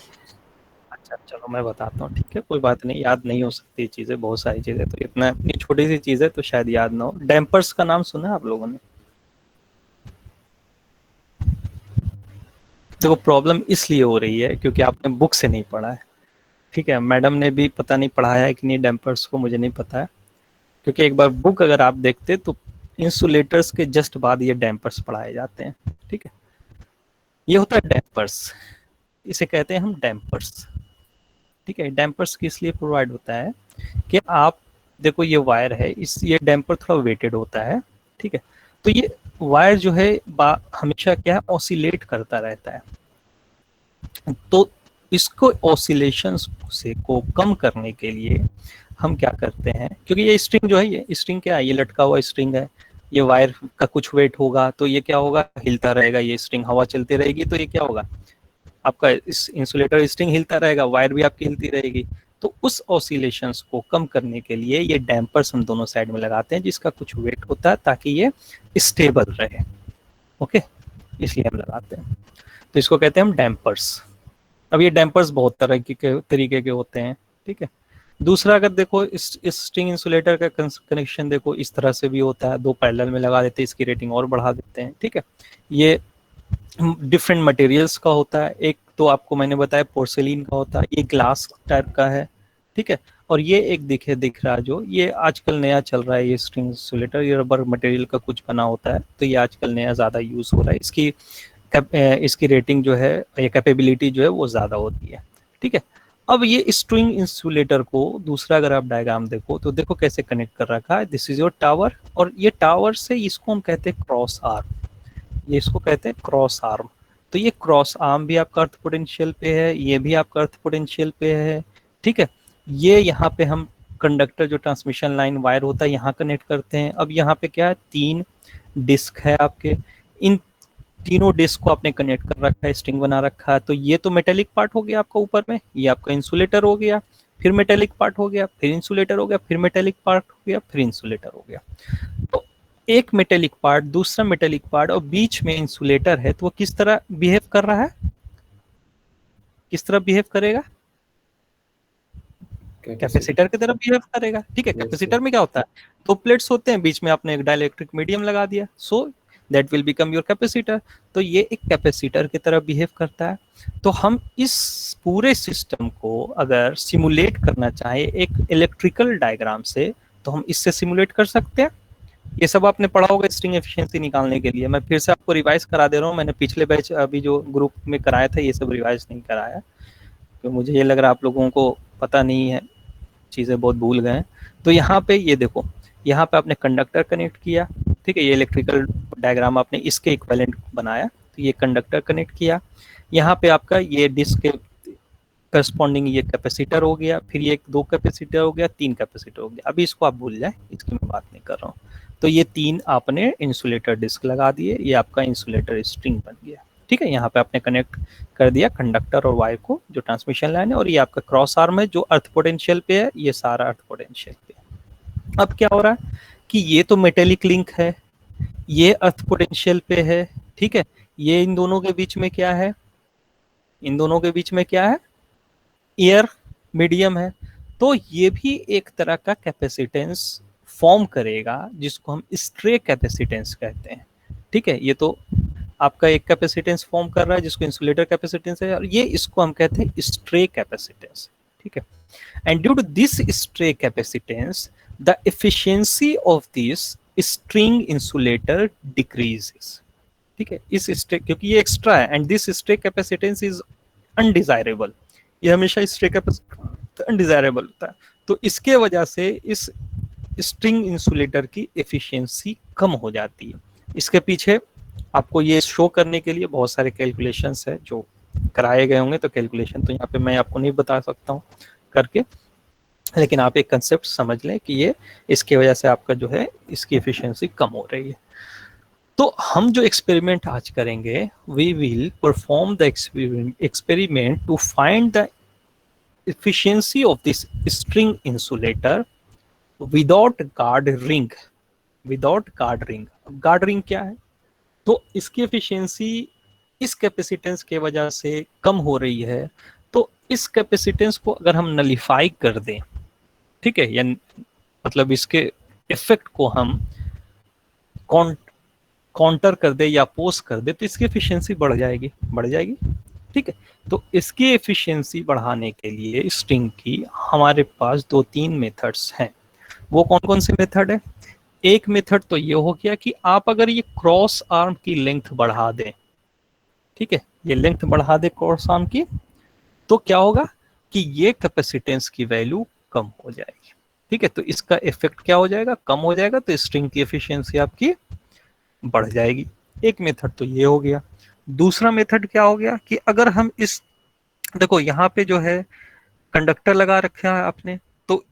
अच्छा चलो मैं बताता हूँ, ठीक है, कोई बात नहीं, याद नहीं हो सकती चीजें, बहुत सारी चीजें, तो इतना इतनी छोटी सी चीज है तो शायद याद ना हो। डैम्पर्स का नाम सुना है आप लोगों ने? देखो प्रॉब्लम इसलिए हो रही है क्योंकि आपने बुक से नहीं पढ़ा है, ठीक है। मैडम ने भी पता नहीं पढ़ाया है कि नहीं डैम्पर्स को, मुझे नहीं पता है, क्योंकि एक बार बुक अगर आप देखते तो इंसुलेटर्स के जस्ट बाद ये डैम्पर्स पढ़ाए जाते हैं, ठीक है। ये होता है डैम्पर्स, इसे कहते हैं हम डैम्पर्स, ठीक है। डैम्पर्स किस लिए प्रोवाइड होता है कि आप देखो ये वायर है, ये डैम्पर थोड़ा वेटेड होता है, ठीक है। तो ये वायर जो है हमेशा क्या है, ऑसिलेट करता रहता है। तो इसको ऑसिलेशंस से को कम करने के लिए हम क्या करते हैं, क्योंकि ये स्ट्रिंग जो है, ये स्ट्रिंग क्या है, ये लटका हुआ स्ट्रिंग है, ये वायर का कुछ वेट होगा तो ये क्या होगा, हिलता रहेगा, ये स्ट्रिंग हवा चलती रहेगी तो ये क्या होगा, आपका इस इंसुलेटर स्ट्रिंग हिलता रहेगा, वायर भी आपकी हिलती रहेगी। तो उस ऑसिलेशंस को कम करने के लिए ये डैम्पर्स हम दोनों साइड में लगाते हैं, जिसका कुछ वेट होता है ताकि ये स्टेबल रहे, ओके, इसलिए हम लगाते हैं। तो इसको कहते हैं हम डैम्पर्स। अब ये डैम्पर्स बहुत तरह के तरीके के होते हैं, ठीक है। दूसरा अगर देखो इस स्ट्रिंग इंसुलेटर का कनेक्शन देखो इस तरह से भी होता है, 2 पैरेलल में लगा देते हैं, इसकी रेटिंग और बढ़ा देते हैं, ठीक है। ये डिफरेंट मटेरियल्स का होता है, एक तो आपको मैंने बताया पोर्सेलिन का होता है, ये ग्लास टाइप का है, ठीक है। और ये एक दिख रहा है जो ये आजकल नया चल रहा है, ये स्ट्रिंग इंसुलेटर, ये रबर मटेरियल का कुछ बना होता है, तो ये आजकल नया ज़्यादा यूज़ हो रहा है। इसकी रेटिंग जो है, ये कैपेबिलिटी जो है वो ज़्यादा होती है, ठीक है। अब ये स्ट्रिंग इंसुलेटर को दूसरा अगर आप डायग्राम देखो तो देखो कैसे कनेक्ट कर रखा है, दिस इज योर टावर, और ये टावर से इसको हम कहते हैं क्रॉस आर्म, ये इसको कहते हैं क्रॉस आर्म। तो ये क्रॉस आर्म भी आपका अर्थ पोटेंशियल पे है, ये भी आपका अर्थ पोटेंशियल पे है, ठीक है। ये यहाँ पे हम कंडक्टर जो ट्रांसमिशन लाइन वायर होता है यहाँ कनेक्ट करते हैं। अब यहाँ पे क्या है, 3 डिस्क है आपके, इन तीनों डिस्क को आपने कनेक्ट कर रखा है, स्ट्रिंग बना रखा है। तो ये तो मेटेलिक पार्ट हो गया आपका ऊपर में, ये आपका इंसुलेटर हो गया, फिर मेटेलिक पार्ट हो गया, फिर इंसुलेटर हो गया, फिर मेटेलिक पार्ट हो गया, फिर इंसुलेटर हो गया। तो एक मेटेलिक पार्ट, दूसरा मेटेलिक पार्ट और बीच में इंसुलेटर है, तो वो किस तरह बिहेव कर रहा है, किस तरह बिहेव करेगा, कैपेसिटर की तरह बिहेव करेगा, ठीक है। कैपेसिटर में क्या होता है, 2 प्लेट्स होते हैं, बीच में आपने एक डाइलेक्ट्रिक मीडियम लगा दिया, so that will become your capacitor. तो ये एक कैपेसिटर की तरह बिहेव करता है। तो हम इस पूरे सिस्टम को अगर सिमुलेट करना चाहे एक इलेक्ट्रिकल डायग्राम से, तो हम इससे सिमुलेट कर सकते हैं। ये सब आपने पढ़ा होगा स्ट्रिंग एफिशिएंसी निकालने के लिए, मैं फिर से आपको रिवाइज करा दे रहा हूँ, मैंने पिछले बैच अभी जो ग्रुप में कराया था ये सब रिवाइज नहीं कराया, तो मुझे ये लग रहा है आप लोगों को पता नहीं है, चीज़ें बहुत भूल गए हैं। तो यहाँ पे ये देखो, यहाँ पे आपने कंडक्टर कनेक्ट किया, ठीक है, ये इलेक्ट्रिकल डायग्राम आपने इसके इक्विवेलेंट बनाया, तो ये कंडक्टर कनेक्ट किया, यहाँ पे आपका ये डिस्क के करस्पॉन्डिंग ये कैपेसिटर हो गया, फिर ये 2 कैपेसिटर हो गया, 3 कैपेसिटर हो गया। अभी इसको आप भूल जाए, इसकी मैं बात नहीं कर रहा हूँ। तो ये 3 आपने इंसुलेटर डिस्क लगा दिए, ये आपका इंसुलेटर स्ट्रिंग बन गया। ठीक है, यहाँ पे आपने कनेक्ट कर दिया कंडक्टर और वायर को, जो ट्रांसमिशन लाइन है, और ये आपका क्रॉस आर्म है जो अर्थ पोटेंशियल पे है, ये सारा अर्थ पोटेंशियल पे है। अब क्या हो रहा है कि ये तो मेटेलिक लिंक है, ये अर्थ पोटेंशियल पे है। ठीक है, ये इन दोनों के बीच में क्या है, इन दोनों के बीच में क्या है, एयर मीडियम है। तो ये भी एक तरह का कैपेसिटेंस फॉर्म करेगा जिसको हम स्ट्रे कैपेसिटेंस कहते हैं। ठीक है, ये तो आपका एक कैपेसिटेंस फॉर्म कर रहा है जिसको इंसुलेटर कैपेसिटेंस है, और ये इसको हम कहते हैं स्ट्रे कैपेसिटेंस। ठीक है, and due to this stray capacitance the efficiency of this string insulator decreases. ठीक है, इस स्ट्रे, क्योंकि ये एक्स्ट्रा है, and this stray capacitance is undesirable, ये हमेशा स्ट्रे कैपेसिटेंस अनडिजायरेबल होता है। तो इसके वजह से इस स्ट्रिंग इंसुलेटर की एफिशिएंसी कम हो जाती है। इसके पीछे आपको ये शो करने के लिए बहुत सारे कैलकुलेशंस है जो कराए गए होंगे, तो कैलकुलेशन तो यहाँ पे मैं आपको नहीं बता सकता हूँ करके, लेकिन आप एक कंसेप्ट समझ लें कि ये इसकी वजह से आपका जो है इसकी एफिशिएंसी कम हो रही है। तो हम जो एक्सपेरिमेंट आज करेंगे, we will perform the experiment to find the efficiency of this string insulator without guard ring, without guard ring। अब guard ring क्या है, तो इसकी एफिशिएंसी इस कैपेसिटेंस के वजह से कम हो रही है। तो इस कैपेसिटेंस को अगर हम नलिफाई कर दें, ठीक है, या मतलब इसके इफेक्ट को हम काउंटर कर दे या पोस्ट कर दे, तो इसकी एफिशिएंसी बढ़ जाएगी, बढ़ जाएगी। ठीक है, तो इसकी एफिशिएंसी बढ़ाने के लिए स्ट्रिंग की हमारे पास 2-3 मेथड्स हैं। वो कौन कौन से मेथड है? एक मेथड तो ये हो गया कि आप अगर ये क्रॉस आर्म की लेंथ बढ़ा दें, ठीक है, ये लेंथ बढ़ा दे क्रॉस आर्म की, तो क्या होगा कि ये कैपेसिटेंस की वैल्यू कम हो जाएगी। ठीक है, तो इसका इफेक्ट क्या हो जाएगा, कम हो जाएगा, तो स्ट्रिंग की एफिशिएंसी आपकी बढ़ जाएगी। एक मेथड तो ये हो गया। दूसरा मेथड क्या हो गया कि अगर हम इस, देखो यहाँ पे जो है कंडक्टर लगा रखा है आपने, तो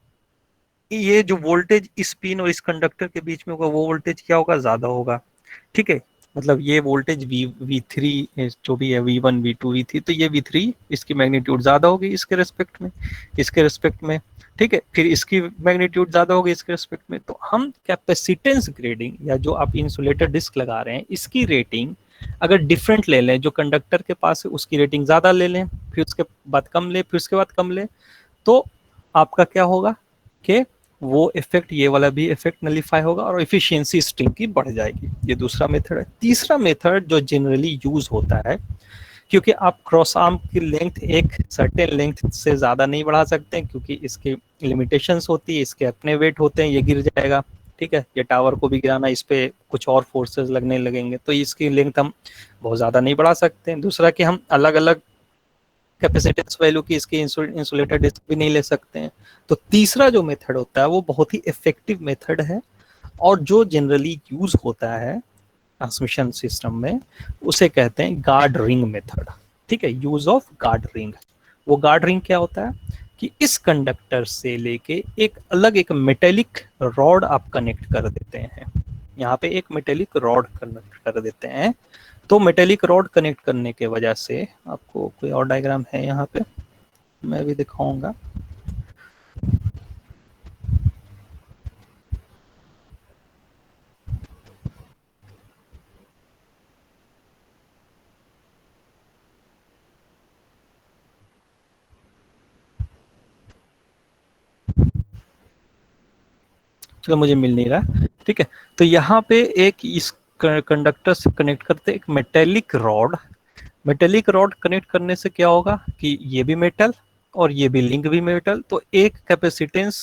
ये जो वोल्टेज इस पिन और इस कंडक्टर के बीच में होगा, वो वोल्टेज क्या होगा, ज्यादा होगा। ठीक है, मतलब ये वोल्टेज V3 जो भी है, V1 V2 V3, तो ये V3 इसकी मैग्नीट्यूड ज्यादा होगी इसके रेस्पेक्ट में, इसके रेस्पेक्ट में। ठीक है, फिर इसकी मैग्नीट्यूड ज्यादा होगी इसके रेस्पेक्ट में। तो हम कैपेसिटेंस ग्रेडिंग या जो आप इंसुलेटर डिस्क लगा रहे हैं इसकी रेटिंग अगर डिफरेंट ले लें, जो कंडक्टर के पास है उसकी रेटिंग ज्यादा ले लें, फिर उसके बाद कम ले, फिर उसके बाद कम ले, तो आपका क्या होगा कि वो इफेक्ट, ये वाला भी इफेक्ट नलिफाई होगा और एफिशिएंसी स्ट्रिंग की बढ़ जाएगी। ये दूसरा मेथड है। तीसरा मेथड जो जनरली यूज होता है, क्योंकि आप क्रॉस आर्म की लेंथ एक सर्टेन लेंथ से ज्यादा नहीं बढ़ा सकते हैं, क्योंकि इसकी लिमिटेशंस होती है, इसके अपने वेट होते हैं, ये गिर जाएगा। ठीक है, ये टावर को भी गिराना, इस पे कुछ और फोर्सेस लगने लगेंगे, तो इसकी लेंथ हम बहुत ज्यादा नहीं बढ़ा सकते हैं। दूसरा कि हम अलग अलग कैपेसिटेंस वैल्यू की इसके इंसुलेटर डिस्क भी नहीं ले सकते हैं। तो तीसरा जो मेथड होता है वो बहुत ही इफेक्टिव मेथड है और जो जनरली यूज होता है ट्रांसमिशन सिस्टम में, उसे कहते हैं गार्ड रिंग मेथड। ठीक है, यूज ऑफ गार्ड रिंग। वो गार्ड रिंग क्या होता है कि इस कंडक्टर से लेके एक अलग एक मेटेलिक रॉड आप कनेक्ट कर देते हैं। यहाँ पे एक मेटेलिक रॉड कनेक्ट कर देते हैं। तो मेटेलिक रॉड कनेक्ट करने के वजह से, आपको कोई और डायग्राम है यहाँ पे, मैं भी दिखाऊंगा। चलो, मुझे मिल नहीं रहा। ठीक है, तो यहाँ पे एक इस कंडक्टर से कनेक्ट करते एक metallic rod. Metallic rod connect करने से क्या होगा कि ये भी मेटल और ये भी लिंक भी मेटल, तो एक कैपेसिटेंस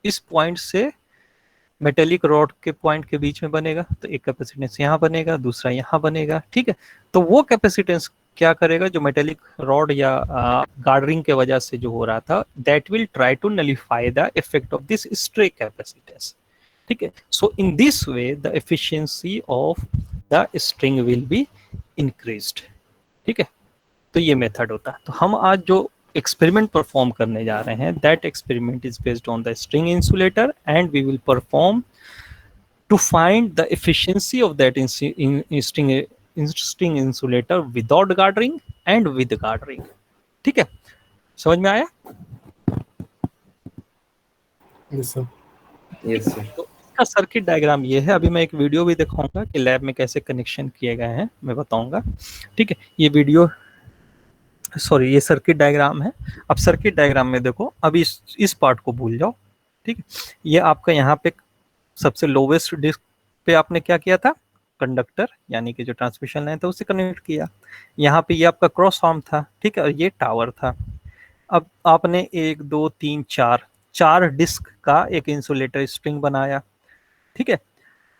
इस पॉइंट से मेटेलिक रॉड के पॉइंट के बीच में बनेगा, तो एक कैपेसिटेंस यहाँ बनेगा, दूसरा यहाँ बनेगा। ठीक है, तो वो कैपेसिटेंस क्या करेगा, जो मेटेलिक रॉड या गार्डरिंग के वजह से जो हो रहा था, that will try to nullify the effect of this stray capacitance. ठीक है, so in this way the efficiency of the string will be increased. ठीक है, तो ये मेथड होता है। तो हम आज जो एक्सपेरिमेंट परफॉर्म करने जा रहे हैं, that experiment is based on the string insulator and we will perform to find the efficiency of that string insulator without gartering and with gartering। ठीक है, समझ में आया? Yes sir. Yes, sir. तो इसका सर्किट डायग्राम ये है। अभी मैं एक वीडियो भी दिखाऊंगा कि लैब में कैसे कनेक्शन किए गए हैं, मैं बताऊंगा। ठीक है, ये वीडियो सॉरी ये सर्किट डायग्राम है। अब सर्किट डायग्राम में देखो, अभी इस पार्ट को भूल जाओ। ठीक है, ये आपका यहाँ पे सबसे लोवेस्ट डिस्क पे आपने क्या किया था, कंडक्टर यानी कि जो ट्रांसमिशन लाइन था उससे कनेक्ट किया। यहाँ पे ये आपका क्रॉस आर्म था। ठीक है, और ये टावर था। अब आपने 1 2 3 4 डिस्क का एक इंसुलेटर स्ट्रिंग बनाया। ठीक है,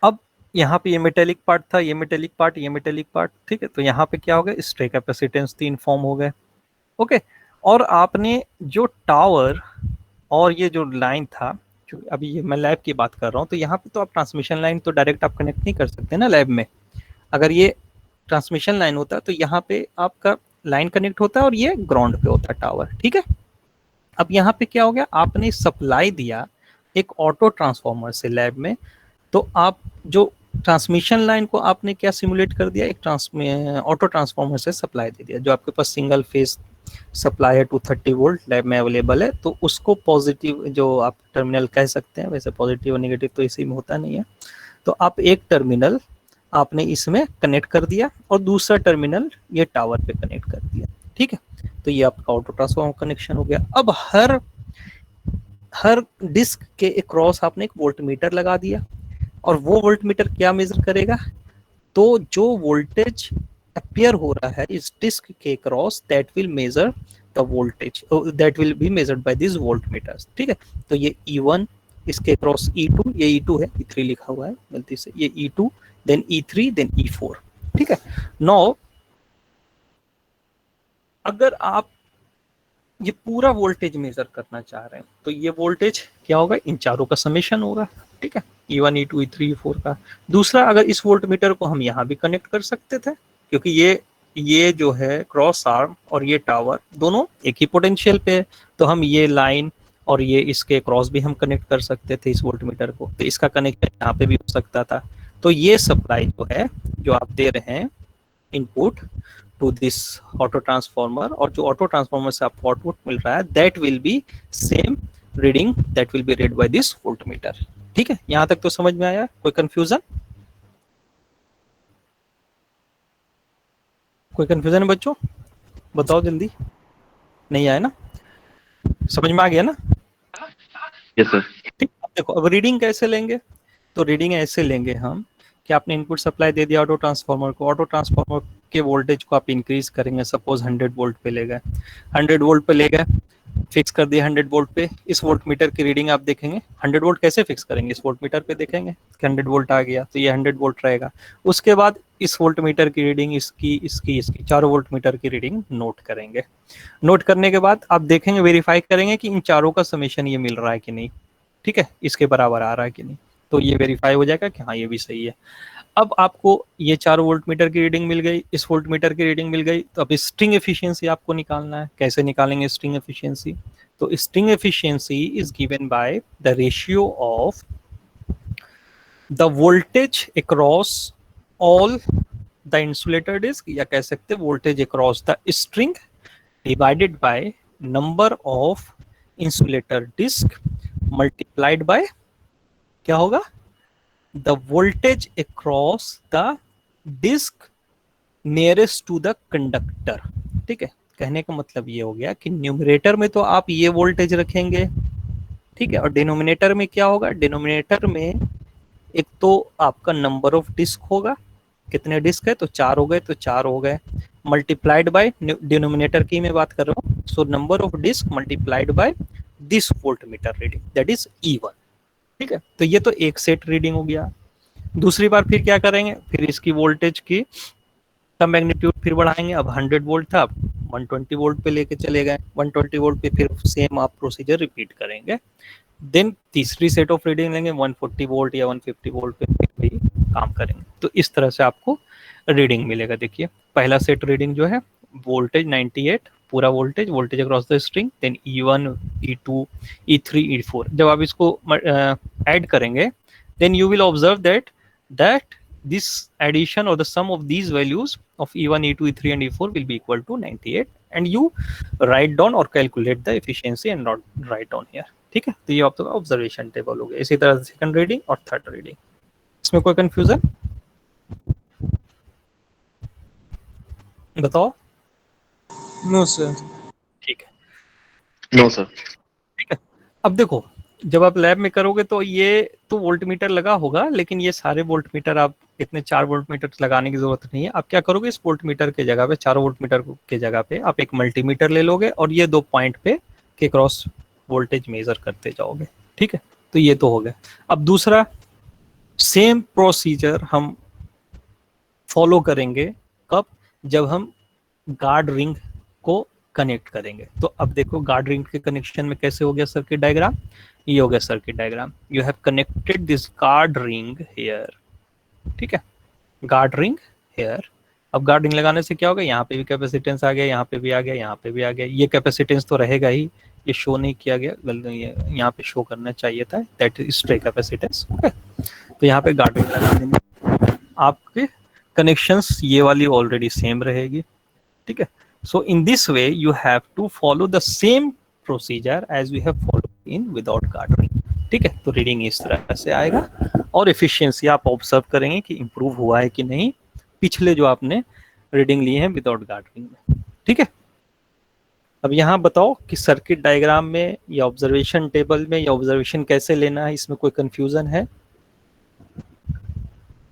अब यहाँ पे ये मेटेलिक पार्ट था, ये मेटेलिक पार्ट, ये मेटेलिक पार्ट। ठीक है, तो यहाँ पे क्या हो गया, स्ट्रे कैपेसिटेंस 3 फॉर्म हो गए। ओके, और आपने जो टावर और ये जो लाइन था, अभी ये मैं लैब की बात कर रहा हूँ, तो यहाँ पे तो आप ट्रांसमिशन लाइन तो डायरेक्ट आप कनेक्ट नहीं कर सकते ना लैब में। अगर ये ट्रांसमिशन लाइन होता तो यहाँ पे आपका लाइन कनेक्ट होता है और ये ग्राउंड पे होता है टावर। ठीक है, अब यहाँ पे क्या हो गया, आपने सप्लाई दिया एक ऑटो ट्रांसफॉर्मर से लैब में। तो आप जो ट्रांसमिशन लाइन को आपने क्या सिमुलेट कर दिया, एक ऑटो ट्रांसफॉर्मर से सप्लाई दे दिया। जो आपके पास सिंगल फेज सप्लाई है 230 वोल्ट लैब में अवेलेबल है, तो उसको पॉजिटिव जो आप टर्मिनल कह सकते हैं, वैसे पॉजिटिव और नेगेटिव तो इसी में होता नहीं है। तो आप एक टर्मिनल आपने इसमें कनेक्ट कर दिया और दूसरा टर्मिनल ये टावर पे कनेक्ट कर दिया। ठीक है, तो ये आपका ऑटो ट्रांसफॉर्मर कनेक्शन हो गया। अब हर डिस्क के अक्रॉस आपने एक वोल्टमीटर लगा दिया और वो वोल्टमीटर क्या मेजर करेगा, तो जो वोल्टेज अपीयर हो रहा है इस डिस्क के cross, that will measure the voltage, that will be measured by this voltmeters. ठीक है, तो ये E1 इसके क्रॉस E2, ये E2 है, E3 लिखा हुआ है गलती से, ये E2 then E3 then E4। ठीक है, नाउ अगर आप ये पूरा वोल्टेज मेजर करना चाह रहे हैं तो ये वोल्टेज क्या होगा, इन चारों का समेशन होगा। ठीक है, E1 E2 E3 E4 का। दूसरा, अगर इस वोल्टमीटर को हम यहाँ भी कनेक्ट कर सकते थे, क्योंकि ये जो है क्रॉस आर्म और ये टावर दोनों एक ही पोटेंशियल पे है, तो हम ये लाइन और ये इसके क्रॉस भी हम कनेक्ट कर सकते थे इस वोल्टमीटर को। तो इसका कनेक्शन यहाँ पे भी हो सकता था। तो ये सप्लाई जो है, जो आप दे रहे हैं input to this auto transformer, और जो ऑटो ट्रांसफॉर्मर से आपको आउटपुट मिल रहा है, that will be same reading that will be read by this voltmeter. ठीक है, यहाँ तक तो समझ में आया? कोई कंफ्यूजन? कोई कंफ्यूजन है बच्चों? बताओ जल्दी। नहीं आया ना? समझ में आ गया ना? Yes sir. ठीक, देखो अब रीडिंग कैसे लेंगे, तो रीडिंग ऐसे लेंगे हम कि आपने इनपुट सप्लाई दे दिया ऑटो ट्रांसफार्मर को, ऑटो ट्रांसफार्मर के वोल्टेज को आप इंक्रीज करेंगे। सपोज 100 वोल्ट पे ले गए, 100 वोल्ट पे ले गए, फिक्स कर दिया 100 वोल्ट पे। इस वोल्ट मीटर की रीडिंग आप देखेंगे, 100 वोल्ट कैसे फिक्स करेंगे, इस वोल्ट मीटर पे देखेंगे कि 100 वोल्ट आ गया तो ये 100 वोल्ट रहेगा। उसके बाद इस वोल्ट मीटर की रीडिंग, इसकी चारों वोल्ट मीटर की रीडिंग नोट करेंगे। नोट करने के बाद आप देखेंगे, वेरीफाई करेंगे कि इन चारों का समेशन ये मिल रहा है कि नहीं। ठीक है, इसके बराबर आ रहा है कि नहीं, तो ये वेरीफाई हो जाएगा कि हाँ ये भी सही है। अब आपको ये 4 वोल्ट मीटर की रीडिंग मिल गई, इस वोल्ट मीटर की रीडिंग मिल गई, तो अब स्ट्रिंग एफिशिएंसी आपको निकालना है। कैसे निकालेंगे स्ट्रिंग एफिशिएंसी? तो string efficiency is given by the ratio of the voltage across all the insulator disc, या कह सकते हैं voltage across the string divided by number of insulator disc multiplied by क्या होगा, the voltage across the disc nearest to the conductor. ठीक है, कहने का मतलब ये हो गया कि न्यूमरेटर में तो आप ये वोल्टेज रखेंगे, ठीक है, और डिनोमिनेटर में क्या होगा, डिनोमिनेटर में एक तो आपका नंबर ऑफ डिस्क होगा, कितने डिस्क है तो 4 हो गए, तो 4 हो गए, मल्टीप्लाइड बाय डिनोमिनेटर की मैं बात कर रहा हूँ, so number of disc multiplied by this voltmeter reading that is E1। ठीक है, तो ये तो एक सेट रीडिंग हो गया। दूसरी बार फिर क्या करेंगे, फिर इसकी वोल्टेज की का मैग्नीट्यूड फिर बढ़ाएंगे। अब 100 वोल्ट था, 120 वोल्ट पे लेके चले गए, 120 वोल्ट पे फिर सेम आप प्रोसीजर रिपीट करेंगे। देन तीसरी सेट ऑफ रीडिंग लेंगे 140 वोल्ट या 150 वोल्ट पे फिर भी काम करेंगे। तो तो इस तरह से आपको रीडिंग मिलेगा। देखिए पहला सेट रीडिंग जो है वोल्टेज 98 पूरा voltage across the string, then E1 E2 E3 E4। जब आप इसको ऐड करेंगे then you will observe that this addition or the sum of these values of E1 E2 E3 and E4 will be equal to 98 and you write down or calculate the efficiency and not write down here। ठीक है, तो ये आपका observation table हो गया। इसी तरह second reading और थर्ड रीडिंग, इसमें कोई कंफ्यूजन बताओ? No sir. ठीक है, नो सर। ठीक है। अब देखो जब आप लैब में करोगे तो ये तो वोल्टमीटर लगा होगा, लेकिन ये सारे वोल्टमीटर आप इतने 4 वोल्टमीटर लगाने की जरूरत नहीं है। आप क्या करोगे, इस वोल्टमीटर के जगह पे 4 वोल्टमीटर के जगह पे आप एक मल्टीमीटर ले लोगे और ये 2 पॉइंट पे के क्रॉस वोल्टेज मेजर करते जाओगे। ठीक है, तो ये तो हो गया। अब दूसरा सेम प्रोसीजर हम फॉलो करेंगे कब, जब हम गार्ड रिंग को कनेक्ट करेंगे। तो अब देखो गार्ड रिंग के कनेक्शन में कैसे हो गया सर्किट डायग्राम, ये हो गया circuit diagram. You have connected this guard ring here, ठीक है, गार्ड रिंग हेयर। अब गार्ड रिंग लगाने से क्या होगा, यहाँ पे भी कैपेसिटेंस आ गया, यहाँ पे भी आ गया, यहाँ पे भी आ गया। ये कैपेसिटेंस तो रहेगा ही, ये शो नहीं किया गया, गलती यहाँ पे शो करना चाहिए था, that is stray capacitance. Okay, तो यहाँ पे गार्ड रिंग लगा देंगे, आपके कनेक्शंस ये वाली ऑलरेडी सेम रहेगी। ठीक है, so in this way you have to follow the same procedure as we have followed in without guard ring। ठीक है, तो रीडिंग इस तरह से आएगा और एफिशिएंसी आप ऑब्जर्व करेंगे कि इंप्रूव हुआ है कि नहीं पिछले जो आपने रीडिंग ली है विदाउट गार्ड रिंग में। ठीक है, अब यहाँ बताओ कि सर्किट डायग्राम में या ऑब्जर्वेशन टेबल में या ऑब्जर्वेशन कैसे लेना है, इसमें कोई कंफ्यूजन है?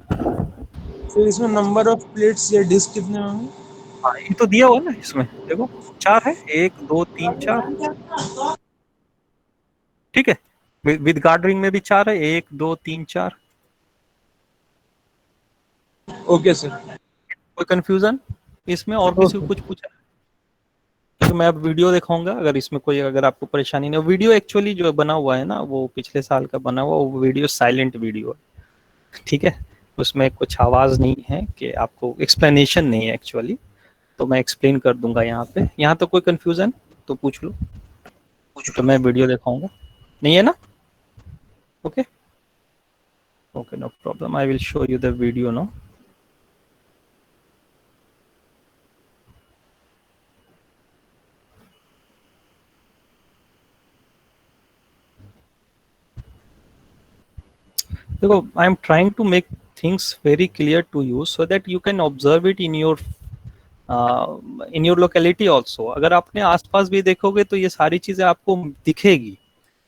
फिर इसमें नंबर ऑफ प्लेट्स या डिस्क कितने होंगे? हाँ, ये तो दिया हुआ ना इसमें, देखो 4 है, 1 2 3 4। ठीक है, विद गार्ड रिंग में भी 4 है, 1 2 3 4। Okay sir. कोई कंफ्यूजन इसमें और किसी को कुछ पूछा? तो मैं अब वीडियो दिखाऊंगा, अगर इसमें कोई अगर आपको परेशानी नहीं हो। वीडियो एक्चुअली जो बना हुआ है ना वो पिछले साल का बना हुआ, वो वीडियो साइलेंट वीडियो है। ठीक है, उसमें कुछ आवाज नहीं है कि आपको एक्सप्लेनेशन नहीं है एक्चुअली, तो मैं एक्सप्लेन कर दूंगा यहाँ पे। यहाँ तो कोई कंफ्यूजन तो पूछ लो, तो मैं वीडियो दिखाऊंगा, नहीं है ना? Okay okay, no problem, I will show you the video now. देखो I am trying to make things very clear to you so that you can observe it in your locality also। अगर आपने आसपास भी देखोगे तो ये सारी चीजें आपको दिखेगी,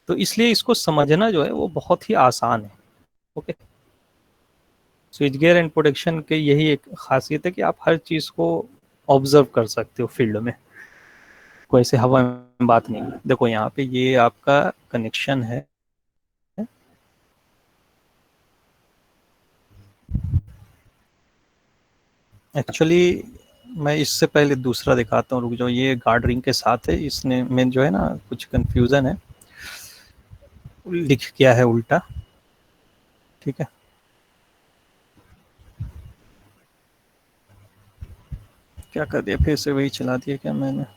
तो इसलिए इसको समझना जो है वो बहुत ही आसान है। Okay, switch gear and protection के यही एक खासियत है कि आप हर चीज को ऑब्जर्व कर सकते हो फील्ड में, कोई ऐसे हवा में बात नहीं है। देखो यहाँ पे ये आपका कनेक्शन है, एक्चुअली मैं इससे पहले दूसरा दिखाता हूँ, रुक जाओ। ये गार्ड रिंग के साथ है, इसने में जो है ना कुछ कंफ्यूजन है, लिख किया है उल्टा। ठीक है, क्या कर दिया, फिर से वही चला दिया क्या मैंने?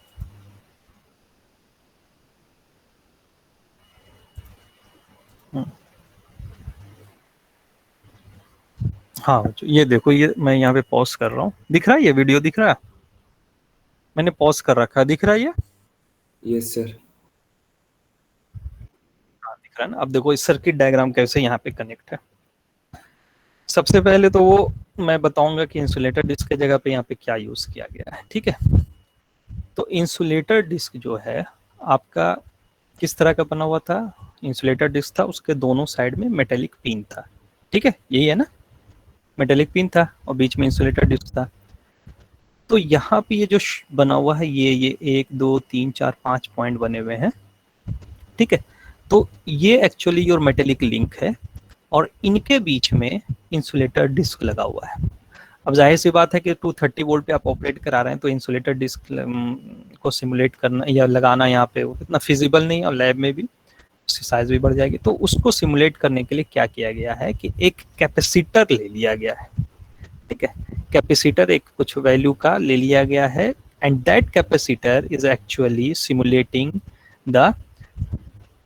हाँ, ये देखो, ये मैं यहाँ पे पॉज कर रहा हूँ, दिख रहा है ये वीडियो, दिख रहा है? मैंने पॉज कर रखा है, दिख रहा है ये? Yes sir. हाँ दिख रहा है ना। अब देखो इस सर्किट डायग्राम कैसे यहाँ पे कनेक्ट है। सबसे पहले तो वो मैं बताऊंगा कि इंसुलेटर डिस्क की जगह पे यहाँ पे क्या यूज किया गया है। ठीक है, तो इंसुलेटर डिस्क जो है आपका किस तरह का बना हुआ था? इंसुलेटर डिस्क था, उसके दोनों साइड में मेटेलिक पिन था। ठीक है, यही है ना, मेटेलिक पिन था और बीच में इंसुलेटर डिस्क था। तो यहाँ पे ये जो बना हुआ है ये 1 2 3 4 5 पॉइंट बने हुए हैं। ठीक है, तो ये एक्चुअली योर मेटेलिक लिंक है और इनके बीच में इंसुलेटर डिस्क लगा हुआ है। अब जाहिर सी बात है कि 230 वोल्ट पे आप ऑपरेट करा रहे हैं, तो इंसुलेटर डिस्क को सिमुलेट करना या लगाना यहाँ पे इतना फिजिबल नहीं है, और लैब में भी उसकी साइज भी बढ़ जाएगी। तो उसको सिमुलेट करने के लिए क्या किया गया है कि एक कैपेसिटर ले लिया गया है। ठीक है, कैपेसिटर एक कुछ वैल्यू का ले लिया गया है and that capacitor is actually simulating the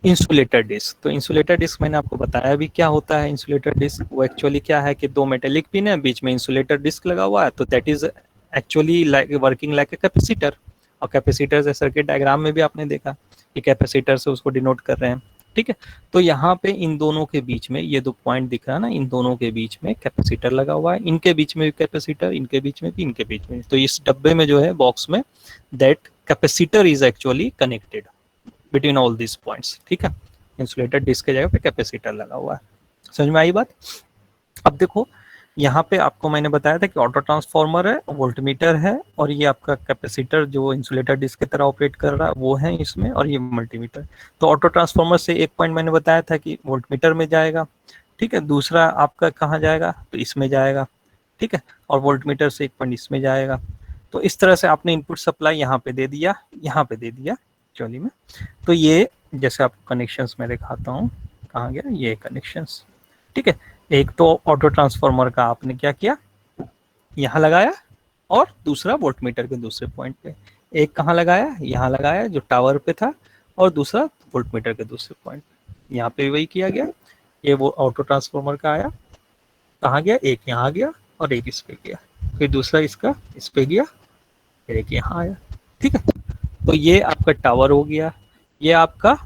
insulator disc. तो इंसुलेटर डिस्क मैंने आपको बताया भी क्या होता है। इंसुलेटर डिस्क वो एक्चुअली क्या है कि दो मेटेलिक पिन है, बीच में इंसुलेटर डिस्क लगा हुआ है, तो that is actually like working like a capacitor. और कैपेसिटर से सर्किट डायग्राम में भी आपने देखा कि कैपेसिटर से उसको डिनोट कर रहे हैं, ठीक है। तो यहाँ पे इन दोनों के बीच में ये दो पॉइंट दिख रहा है ना, इन दोनों के बीच में कैपेसिटर लगा हुआ है, इनके बीच में भी कैपेसिटर, इनके बीच में भी, इनके बीच में। तो इस डब्बे में जो है बॉक्स में that capacitor is actually connected between all this points, ठीक है। इंसुलेटर डिस्क के जगह पे कैपेसिटर लगा हुआ है। समझ में आई बात? अब देखो यहाँ पे आपको मैंने बताया था कि ऑटो ट्रांसफार्मर है, वोल्टमीटर है, और ये आपका कैपेसिटर जो इंसुलेटर डिस्क की तरह ऑपरेट कर रहा है वो है इसमें, और ये मल्टीमीटर। तो ऑटो ट्रांसफार्मर से एक पॉइंट मैंने बताया था कि वोल्टमीटर में जाएगा, ठीक है। दूसरा आपका कहाँ जाएगा? तो इसमें जाएगा, ठीक है। और वोल्टमीटर से एक पॉइंट इसमें जाएगा। तो इस तरह से आपने इनपुट सप्लाई यहाँ पे दे दिया, यहाँ पे दे दिया एक्चुअली में। तो ये जैसे आपको कनेक्शंस में दिखाता हूँ, कहाँ गया ये कनेक्शंस, ठीक है। एक तो ऑटो ट्रांसफार्मर का आपने क्या किया, यहाँ लगाया, और दूसरा वोल्टमीटर के दूसरे पॉइंट पे। एक कहाँ लगाया? यहाँ लगाया जो टावर पे था, और दूसरा वोल्टमीटर के दूसरे पॉइंट पे। यहाँ पे भी वही किया गया। ये वो ऑटो ट्रांसफार्मर का आया, कहाँ गया? एक यहाँ गया और एक इस पे गया, फिर दूसरा इसका इस पे गया, फिर एक यहाँ आया, ठीक है। तो ये आपका टावर हो गया, ये आपका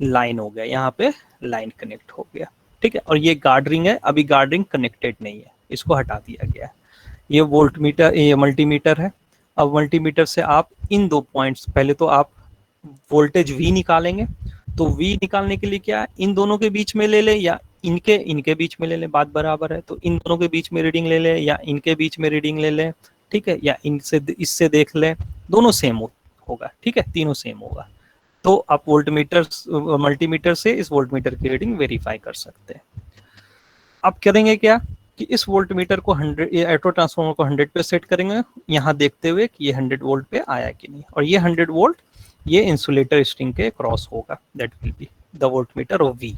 लाइन हो गया, यहाँ पे लाइन कनेक्ट हो गया, ठीक है। और ये गार्ड रिंग है, अभी गार्ड रिंग कनेक्टेड नहीं है, इसको हटा दिया गया है। ये वोल्टमीटर, ये मल्टीमीटर है। अब मल्टीमीटर से आप इन दो पॉइंट्स, पहले तो आप वोल्टेज V निकालेंगे। तो V निकालने के लिए क्या, इन दोनों के बीच में ले ले या इनके बीच में ले ले, बात बराबर है। तो इन दोनों के बीच में रीडिंग ले ले या इनके बीच में रीडिंग ले ले, ठीक है, या इनसे इससे देख ले, दोनों सेम होगा, ठीक है, तीनों सेम होगा। तो आप वोल्टमीटर मल्टीमीटर से इस वोल्टमीटर की रीडिंग वेरीफाई कर सकते हैं। अब करेंगे क्या कि इस वोल्टमीटर को 100, ये ऑटो ट्रांसफार्मर को 100 पे सेट करेंगे, यहाँ देखते हुए कि ये 100 वोल्ट पे आया कि नहीं। और ये 100 वोल्ट ये इंसुलेटर स्ट्रिंग के क्रॉस होगा, that will be the voltmeter of V।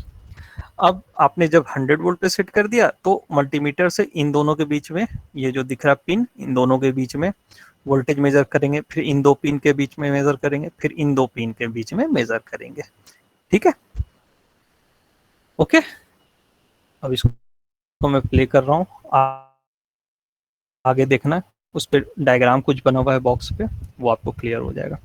अब आपने जब 100 वोल्ट पे सेट कर दिया, तो मल्टीमीटर से इन दोनों के बीच में ये जो दिख रहा पिन, इन दोनों के बीच में वोल्टेज मेजर करेंगे, फिर इन दो पिन के बीच में मेजर करेंगे, फिर इन दो पिन के बीच में मेजर करेंगे, ठीक है, ओके। अब इसको मैं प्ले कर रहा हूँ, आगे देखना, उस पर डायग्राम कुछ बना हुआ है बॉक्स पे, वो आपको क्लियर हो जाएगा।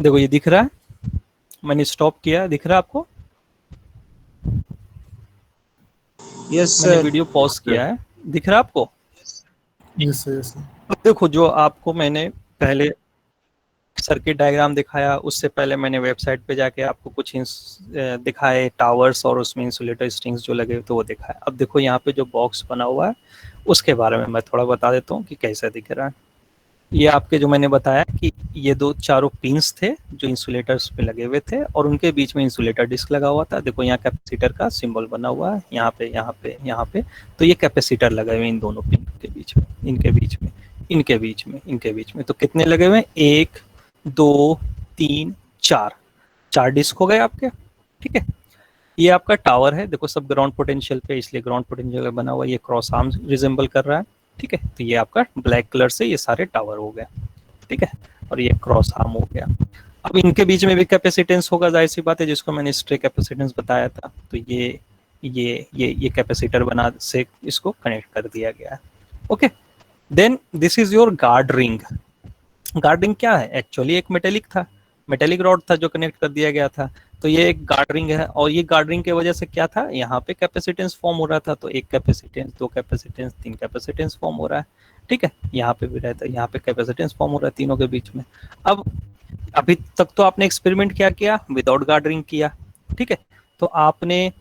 देखो ये दिख रहा है, मैंने स्टॉप किया, दिख रहा है आपको? यस मैंने सर। वीडियो पॉज किया है, दिख रहा है आपको? Yes sir, yes sir. अब देखो जो आपको मैंने पहले सर्किट डायग्राम दिखाया, उससे पहले मैंने वेबसाइट पे जाके आपको कुछ दिखाए टावर्स और उसमें इंसुलेटर स्ट्रिंग्स जो लगे तो वो दिखाया। अब देखो यहाँ पे जो बॉक्स बना हुआ है उसके बारे में मैं थोड़ा बता देता हूँ कि कैसा दिख रहा है। ये आपके जो मैंने बताया कि ये दो चारों पिंस थे जो इंसुलेटर्स पे लगे हुए थे, और उनके बीच में इंसुलेटर डिस्क लगा हुआ था। देखो यहाँ कैपेसिटर का सिंबल बना हुआ है, यहाँ पे यहाँ पे यहाँ पे। तो ये कैपेसिटर लगे हुए इन दोनों पिन के बीच में, इनके बीच में, इनके बीच में, इनके बीच में। तो कितने लगे हुए हैं? 1 2 3 4 डिस्क हो गए आपके, ठीक है। ये आपका टावर है, देखो सब ग्राउंड पोटेंशियल पे, इसलिए ग्राउंड पोटेंशियल बना हुआ, ये क्रॉस आर्म रिजेंबल कर रहा है, ठीक है। तो ये आपका ब्लैक कलर से ये सारे टावर हो गए, ठीक है, और ये क्रॉस आर्म हो गया। अब इनके बीच में भी कैपेसिटेंस होगा, जाहिर सी बात है, जिसको मैंने स्ट्रे कैपेसिटेंस बताया था। तो ये कैपेसिटर बना से इसको कनेक्ट कर दिया गया है, okay. Then this is your guard ring. Guard ring क्या है? एक्चुअली एक मेटेलिक रॉड था जो कनेक्ट कर दिया गया था। तो ये एक गार्ड रिंग है, और ये गार्ड रिंग की वजह से क्या था, यहाँ पे कैपेसिटेंस फॉर्म हो रहा था। तो एक कैपेसिटेंस, 2 कैपेसिटेंस, 3 कैपेसिटेंस फॉर्म हो रहा है। ठीक है, यहाँ पे भी रहता है, यहाँ पे कैपेसिटेंस फॉर्म हो रहा है तीनों के बीच में। अब अभी तक तो आपने एक्सपेरिमेंट क्या किया, विदाउट गार्डरिंग किया, ठीक है। तो आपने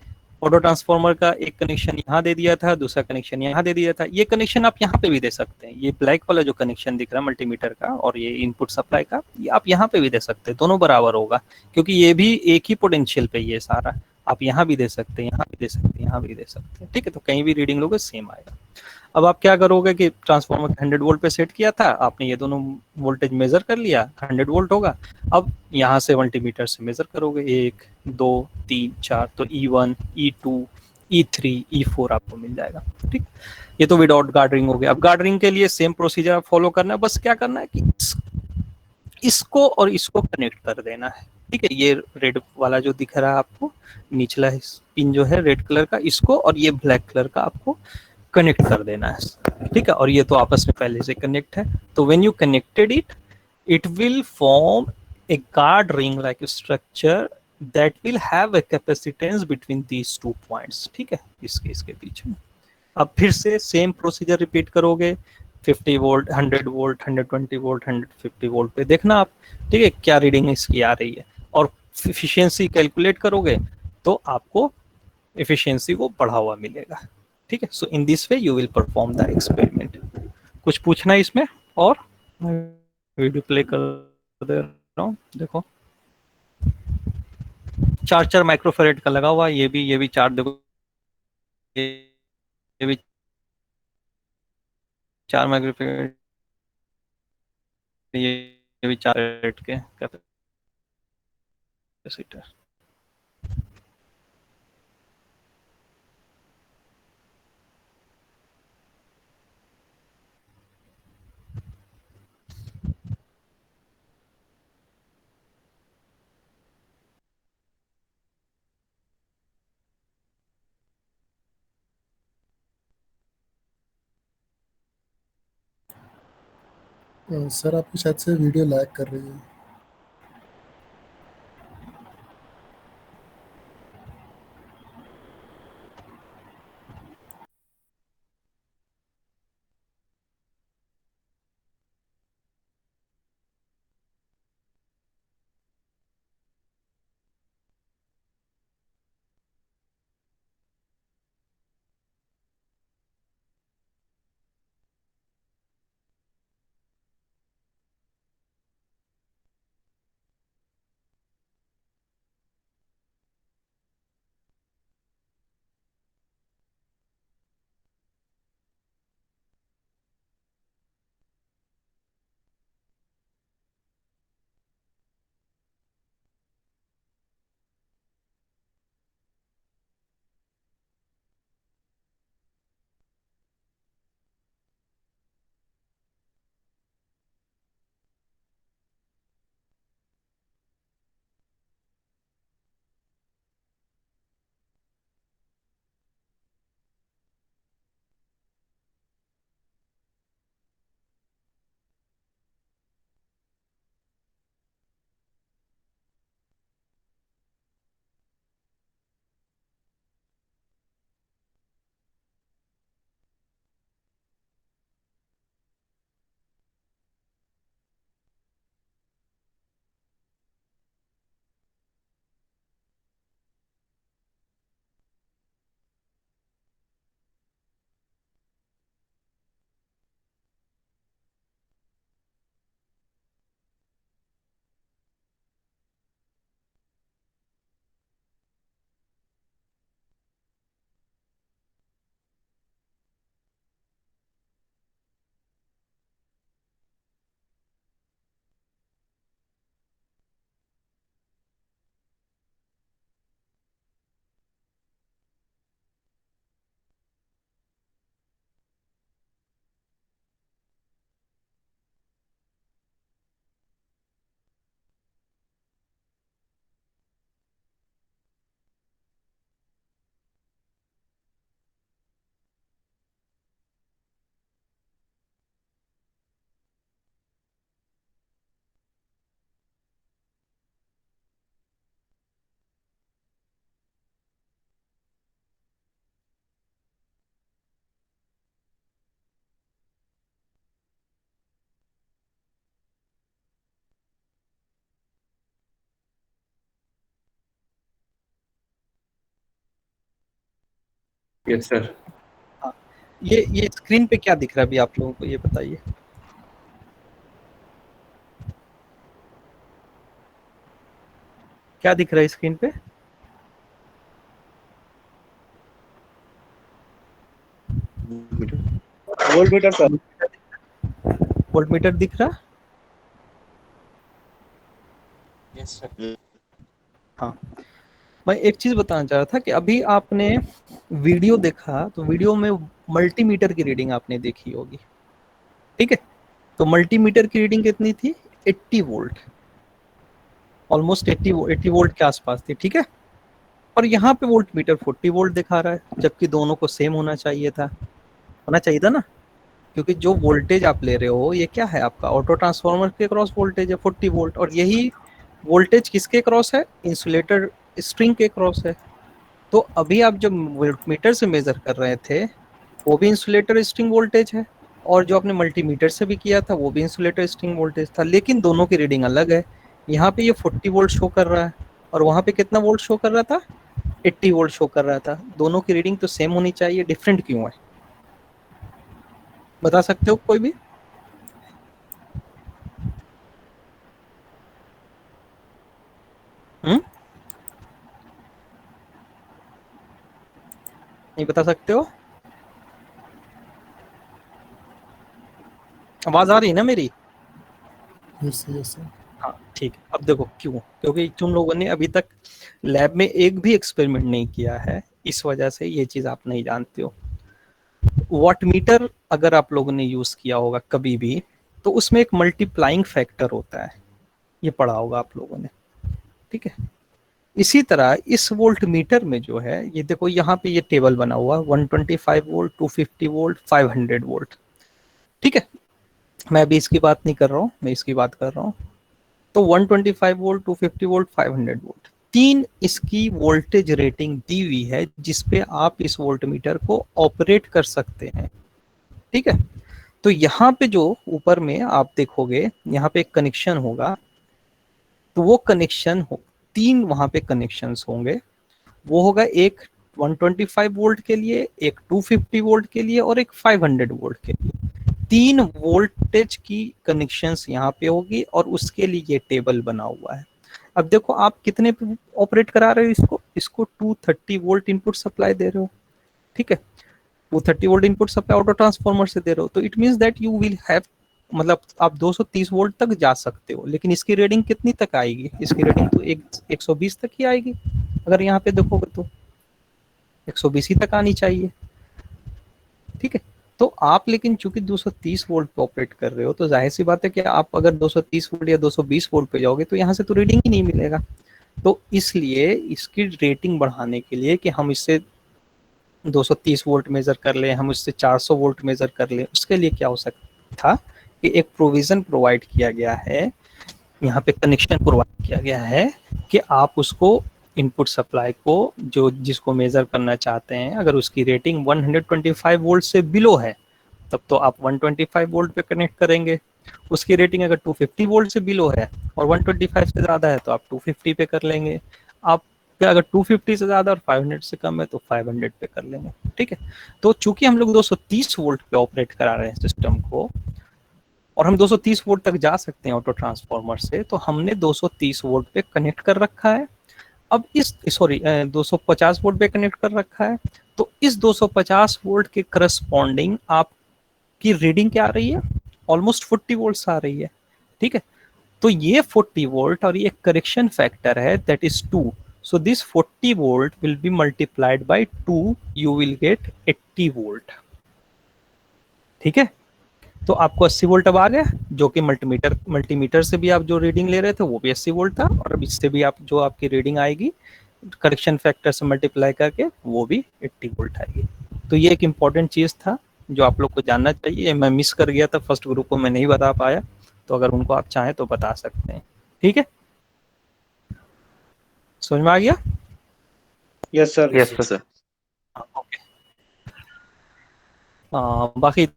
ऑटो ट्रांसफार्मर का एक कनेक्शन यहाँ दे दिया था, दूसरा कनेक्शन यहाँ दे दिया था। ये कनेक्शन आप यहाँ पे भी दे सकते हैं, ये ब्लैक वाला जो कनेक्शन दिख रहा है मल्टीमीटर का और ये इनपुट सप्लाई का, ये आप यहाँ पे भी दे सकते हैं, दोनों बराबर होगा, क्योंकि ये भी एक ही पोटेंशियल पे ये सारा। आप यहाँ भी दे सकते हैं, यहाँ भी दे सकते हैं, यहाँ भी दे सकते हैं, ठीक है। तो कहीं भी रीडिंग लोगे सेम आएगा। अब आप क्या करोगे कि ट्रांसफार्मर 100 वोल्ट पे सेट किया था आपने, ये दोनों वोल्टेज मेजर कर लिया, 100 वोल्ट होगा। अब यहाँ से मल्टीमीटर से मेजर करोगे, 1 2 3 4, तो E1 E2 E3 E4 आपको मिल जाएगा, ठीक। ये तो विदाउट गार्डरिंग हो गया। अब गार्डरिंग के लिए सेम प्रोसीजर आप फॉलो करना है, बस क्या करना है कि इसको और इसको कनेक्ट कर देना है, ठीक है। ये रेड वाला जो दिख रहा है आपको निचला पिन जो है रेड कलर का, इसको और ये ब्लैक कलर का आपको कनेक्ट कर देना है, ठीक है। और ये तो आपस में पहले से कनेक्ट है, तो when you connected it, it will form a guard ring like structure that will have a capacitance between these 2 points, ठीक है, इसके बीच में। अब फिर से सेम प्रोसीजर रिपीट करोगे, 50 वोल्ट 100 वोल्ट 120 वोल्ट 150 वोल्ट पे देखना आप, ठीक है, क्या रीडिंग इसकी आ रही है, और एफिशिएंसी कैलकुलेट करोगे तो आपको एफिशिएंसी को बढ़ा हुआ मिलेगा, ठीक है। So in this way you will perform the experiment. कुछ पूछना है इसमें? और वीडियो प्ले कर दे रहा हूँ, देखो 4 माइक्रोफेरेड का लगा हुआ है, ये भी 4, देखो ये भी 4 माइक्रोफेरेड, ये भी 4 फेरेड के कैपेसिटर। सर आपकी शायद से वीडियो लैग कर रही है। Yes sir. हाँ, ये स्क्रीन पे क्या दिख रहा है अभी आप लोगों को, ये बताइए। क्या दिख रहा है स्क्रीन पे? Volt meter sir. Volt meter दिख रहा? Yes sir. हाँ, मैं एक चीज बताना चाह रहा था कि अभी आपने वीडियो देखा तो वीडियो में मल्टीमीटर की रीडिंग आपने देखी होगी, ठीक है? तो मल्टीमीटर की रीडिंग कितनी थी? 80 वोल्ट, ऑलमोस्ट 80 वोल्ट के आसपास थी, ठीक है? और यहाँ पे वोल्ट मीटर 40 वोल्ट दिखा रहा है, जबकि दोनों को सेम होना चाहिए था ना, क्योंकि जो वोल्टेज आप ले रहे हो ये क्या है, आपका ऑटो ट्रांसफार्मर के क्रॉस वोल्टेज है 40 वोल्ट, और यही वोल्टेज किसके क्रॉस है? इंसुलेटर स्ट्रिंग के क्रॉस है। तो अभी आप जब वोल्टमीटर से मेजर कर रहे थे वो भी इंसुलेटर स्ट्रिंग वोल्टेज है, और जो आपने मल्टीमीटर से भी किया था वो भी इंसुलेटर स्ट्रिंग वोल्टेज था, लेकिन दोनों की रीडिंग अलग है। यहाँ पे ये 40 वोल्ट शो कर रहा है और वहाँ पे कितना वोल्ट शो कर रहा था? 80 वोल्ट शो कर रहा था। दोनों की रीडिंग तो सेम होनी चाहिए, डिफरेंट क्यों है? बता सकते हो कोई भी? नहीं बता सकते हो? आवाज आ रही है ना मेरी? Yes yes sir. हाँ ठीक है। अब देखो क्यों, क्योंकि तुम लोगों ने अभी तक लैब में एक भी एक्सपेरिमेंट नहीं किया है, इस वजह से ये चीज आप नहीं जानते हो। वॉट मीटर अगर आप लोगों ने यूज किया होगा कभी भी, तो उसमें एक मल्टीप्लाइंग फैक्टर होता है, ये पढ़ा होगा आप लोगों ने, ठीक है? इसी तरह इस वोल्ट मीटर में जो है, ये देखो यहाँ पे ये टेबल बना हुआ 125 वोल्ट, 250 वोल्ट, 500 वोल्ट, ठीक है? मैं अभी इसकी बात नहीं कर रहा हूँ, मैं इसकी बात कर रहा हूँ। तो 125 वोल्ट, 250 वोल्ट, 500 वोल्ट, तीन इसकी वोल्टेज रेटिंग दी हुई है जिसपे आप इस वोल्ट मीटर को ऑपरेट कर सकते हैं, ठीक है? तो यहाँ पे जो ऊपर में आप देखोगे यहाँ पे एक कनेक्शन होगा, तो वो कनेक्शन हो, तीन वहां पे कनेक्शंस होंगे। वो होगा एक 125 वोल्ट के लिए, एक 250 वोल्ट के लिए और एक 500 वोल्ट के लिए। तीन वोल्टेज की कनेक्शंस यहाँ पे होगी और उसके लिए ये टेबल बना हुआ है। अब देखो आप कितने पे ऑपरेट करा रहे हो इसको 230 वोल्ट इनपुट सप्लाई दे रहे हो, ठीक है? 230 volt input supply auto transformer से दे रहे हो, तो it means that you will have, मतलब आप 230 वोल्ट तक जा सकते हो, लेकिन इसकी रीडिंग कितनी तक आएगी? इसकी रीडिंग तो 120 तक ही आएगी। अगर यहाँ पे देखोगे तो 120 ही तक आनी चाहिए, ठीक है? तो आप लेकिन चूंकि 230 वोल्ट पे ऑपरेट कर रहे हो, तो जाहिर सी बात है कि आप अगर 230 वोल्ट या 220 वोल्ट पे जाओगे तो यहाँ से तो रीडिंग ही नहीं मिलेगा। तो इसलिए इसकी रेटिंग बढ़ाने के लिए कि हम इससे 230 वोल्ट मेजर कर ले, हम इससे 400 वोल्ट मेजर कर ले, उसके लिए क्या हो सकता था कि एक प्रोविजन प्रोवाइड किया गया है, यहाँ पे कनेक्शन प्रोवाइड किया गया है कि आप उसको इनपुट सप्लाई को जो जिसको मेजर करना चाहते हैं, अगर उसकी रेटिंग 125 वोल्ट से बिलो है तब तो आप 125 वोल्ट पे कनेक्ट करेंगे। उसकी रेटिंग अगर 250 वोल्ट से बिलो है और 125 से ज़्यादा है तो आप 250 पे कर लेंगे। आप अगर 250 से ज़्यादा और 500 से कम है तो 500 पे कर लेंगे, ठीक है? तो चूंकि हम लोग 230 वोल्ट पे ऑपरेट करा रहे हैं सिस्टम को और हम 230 वोल्ट तक जा सकते हैं ऑटो ट्रांसफार्मर से, तो हमने 230 वोल्ट पे कनेक्ट कर रखा है। अब इस 250 वोल्ट पे कनेक्ट कर रखा है, तो इस 250 वोल्ट के करस्पॉन्डिंग आपकी रीडिंग क्या आ रही है? ऑलमोस्ट 40 वोल्ट आ रही है, ठीक है? तो ये 40 वोल्ट और ये करेक्शन फैक्टर है, that is 2। So this 40 volt will be multiplied by 2, you will get 80 volt, ठीक है? तो आपको 80 वोल्ट अब आ गया, जो कि मल्टीमीटर से भी आप जो रीडिंग ले रहे थे वो भी 80 वोल्ट था, और अब इससे भी आप जो आपकी रीडिंग आएगी करेक्शन फैक्टर से मल्टीप्लाई करके वो भी 80 वोल्ट आएगी। तो ये एक इम्पॉर्टेंट चीज था जो आप लोग को जानना चाहिए। मैं मिस कर गया था फर्स्ट ग्रुप को, मैं नहीं बता पाया, तो अगर उनको आप चाहें तो बता सकते हैं, ठीक है? समझ में आ गया? Yes sir. Yes sir. Okay. बाकी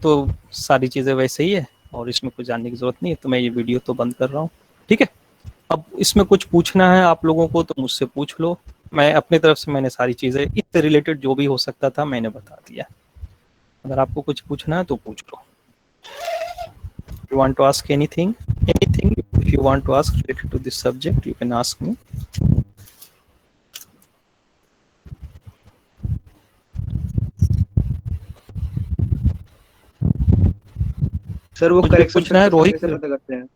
तो सारी चीज़ें वैसे ही है और इसमें कुछ जानने की ज़रूरत नहीं है, तो मैं ये वीडियो तो बंद कर रहा हूँ, ठीक है? अब इसमें कुछ पूछना है आप लोगों को तो मुझसे पूछ लो, मैं अपनी तरफ से मैंने सारी चीजें इससे रिलेटेड जो भी हो सकता था मैंने बता दिया। अगर आपको कुछ पूछना है तो पूछ लो। You want to ask anything if you want to ask related to this subject you can ask me. Sir वो कुछ भी करेक्शन पूछना है रोहित? कैसे पता करते हैं?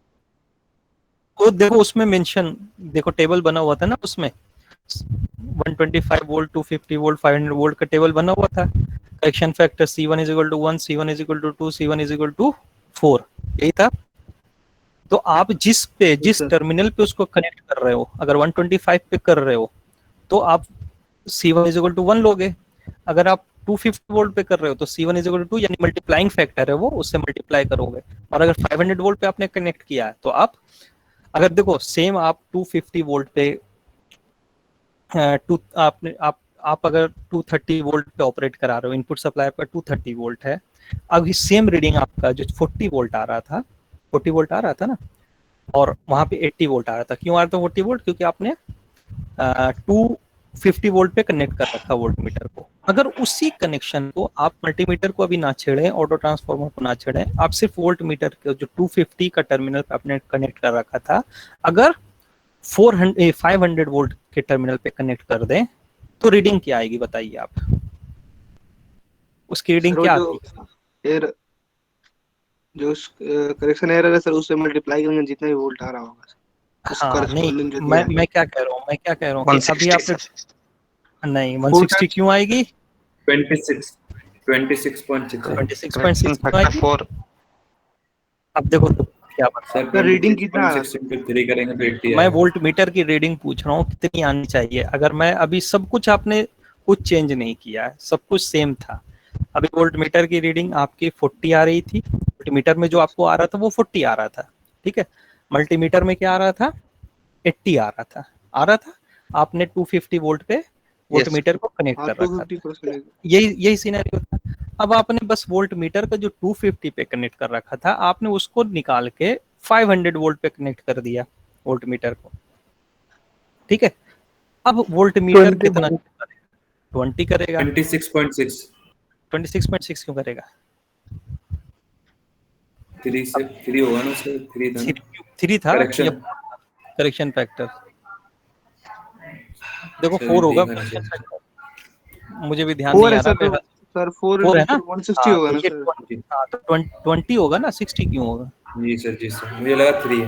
वो देखो उसमें मेंशन, देखो टेबल बना हुआ था ना उसमें 125 वोल्ट 250 वोल्ट 500 वोल्ट का टेबल बना हुआ था। Correction factor C1 = 1, C1 = 2, C1 = 4, यही था। तो आप जिस टर्मिनल पे उसको कनेक्ट कर रहे हो, अगर 125 पे कर रहे हो तो आप C1 = 1 लोगे। अगर आप 250 वोल्ट पे कर रहे हो तो C1 = 2, यानी मल्टीप्लाइंग फैक्टर है वो, उससे मल्टीप्लाई करोगे। और अगर 500 वोल्ट पे आपने कनेक्ट किया है तो आप, अगर देखो सेम आप 250 वोल्ट पे आप अगर 230 वोल्ट पे ऑपरेट करा रहे हो, इनपुट सप्लाई आपका 230 वोल्ट है, अभी सेम रीडिंग आपका जो 40 वोल्ट आ रहा था, 40 वोल्ट आ रहा था ना, और वहां पे 80 वोल्ट आ रहा था। क्यों आ रहा था 40 वोल्ट? क्योंकि आपने 250 वोल्ट पे कनेक्ट कर रखा वोल्ट मीटर को। अगर उसी कनेक्शन को आप मल्टीमीटर को अभी ना छेड़े, ऑटो ट्रांसफार्मर को ना छेड़े, आप सिर्फ वोल्ट मीटर के जो 250 का टर्मिनल पे आपने कनेक्ट कर रखा था, अगर 500 वोल्ट के टर्मिनल पे कनेक्ट कर दें तो रीडिंग क्या आएगी बताइए आप? उसकी रीडिंग क्या आती है? जो करेक्शन एरर है सर, उससे मल्टीप्लाई करेंगे जितना भी वोल्ट आ रहा होगा। हाँ नहीं, मैं क्या कह रहा हूँ कि अभी आपने नहीं 160 क्यों आएगी? 26.6 4। अब देखो तो क्या बता रीडिंग कितना आ रहा है? मैं वोल्ट मीटर की रीडिंग पूछ रहा हूँ कितनी आनी चाहिए। अगर मैं अभी सब कुछ, आपने कुछ चेंज नहीं किया है, सब कुछ सेम था। अभी वोल्ट मीटर की रीडिंग आपकी 40 आ रही थी, मल्टीमीटर में जो आपको आ रहा था वो 40 आ रहा था, ठीक है। मल्टीमीटर में क्या आ रहा था? 80 आ रहा था। आपने 250 वोल्ट पे वोल्ट मीटर को कनेक्ट कर रखा था, यही सिनेरियो था। अब आपने बस वोल्ट मीटर का जो 250 पे कनेक्ट कर रखा था, आपने उसको निकाल के 500 वोल्ट पे कनेक्ट कर दिया वोल्ट मीटर को, ठीक है। अब वोल्ट मीटर कितना 20 करेगा? 26.6 क्यों करेगा? 3 से 3 होगा ना सर? 3 था करेक्शन फैक्टर। देखो 4 होगा करेक्शन फैक्टर, मुझे भी ध्यान नहीं आ रहा सर। 4 है ना, 160 होगा ना सर? हाँ तो 20 होगा ना, 60 क्यों होगा? जी सर, मुझे लगा 3 है।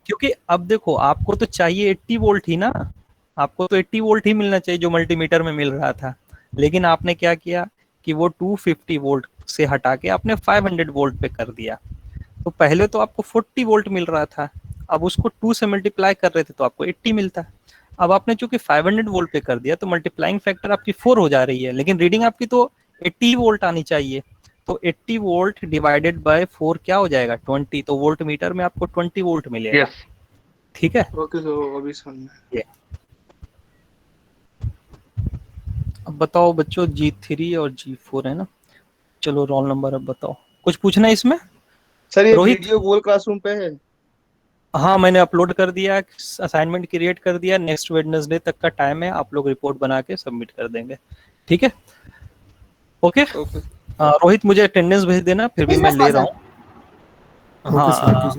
क्योंकि अब देखो आपको तो चाहिए 80 वोल्ट ही ना, आपको तो 80 वोल्ट ही मिलना चाहिए जो मल्टीमीटर में मिल रहा था। लेकिन आपने क्या किया कि वो 250 वोल्ट से हटा के आपने 500 वोल्ट पे कर दिया। तो पहले तो आपको 40 वोल्ट मिल रहा था, अब उसको 2 से मल्टीप्लाई कर रहे थे तो आपको 80 मिलता। अब आपने चूंकि 500 वोल्ट पे कर दिया तो मल्टीप्लाइंग फैक्टर आपकी 4 हो जा रही है, लेकिन रीडिंग आपकी तो 80 वोल्ट आनी चाहिए। तो 80 वोल्ट डिवाइडेड बाय 4 क्या हो जाएगा? 20। तो वोल्ट मीटर में आपको 20 वोल्ट मिलेगा। ठीक है, ओके। तो अभी समझ में। अब बताओ बच्चों, G3 और G4 है ना। चलो रोल नंबर अब बताओ, कुछ पूछना है इसमें? सर ये वीडियो गूगल क्लासरूम पे है? हाँ मैंने अपलोड कर दिया, असाइनमेंट क्रिएट कर दिया। नेक्स्ट वेडनेसडे तक का टाइम है, आप लोग रिपोर्ट बना के सबमिट कर देंगे, ठीक है। ओके रोहित, मुझे अटेंडेंस भेज देना, फिर भी मैं ले रहा हूँ। हाँ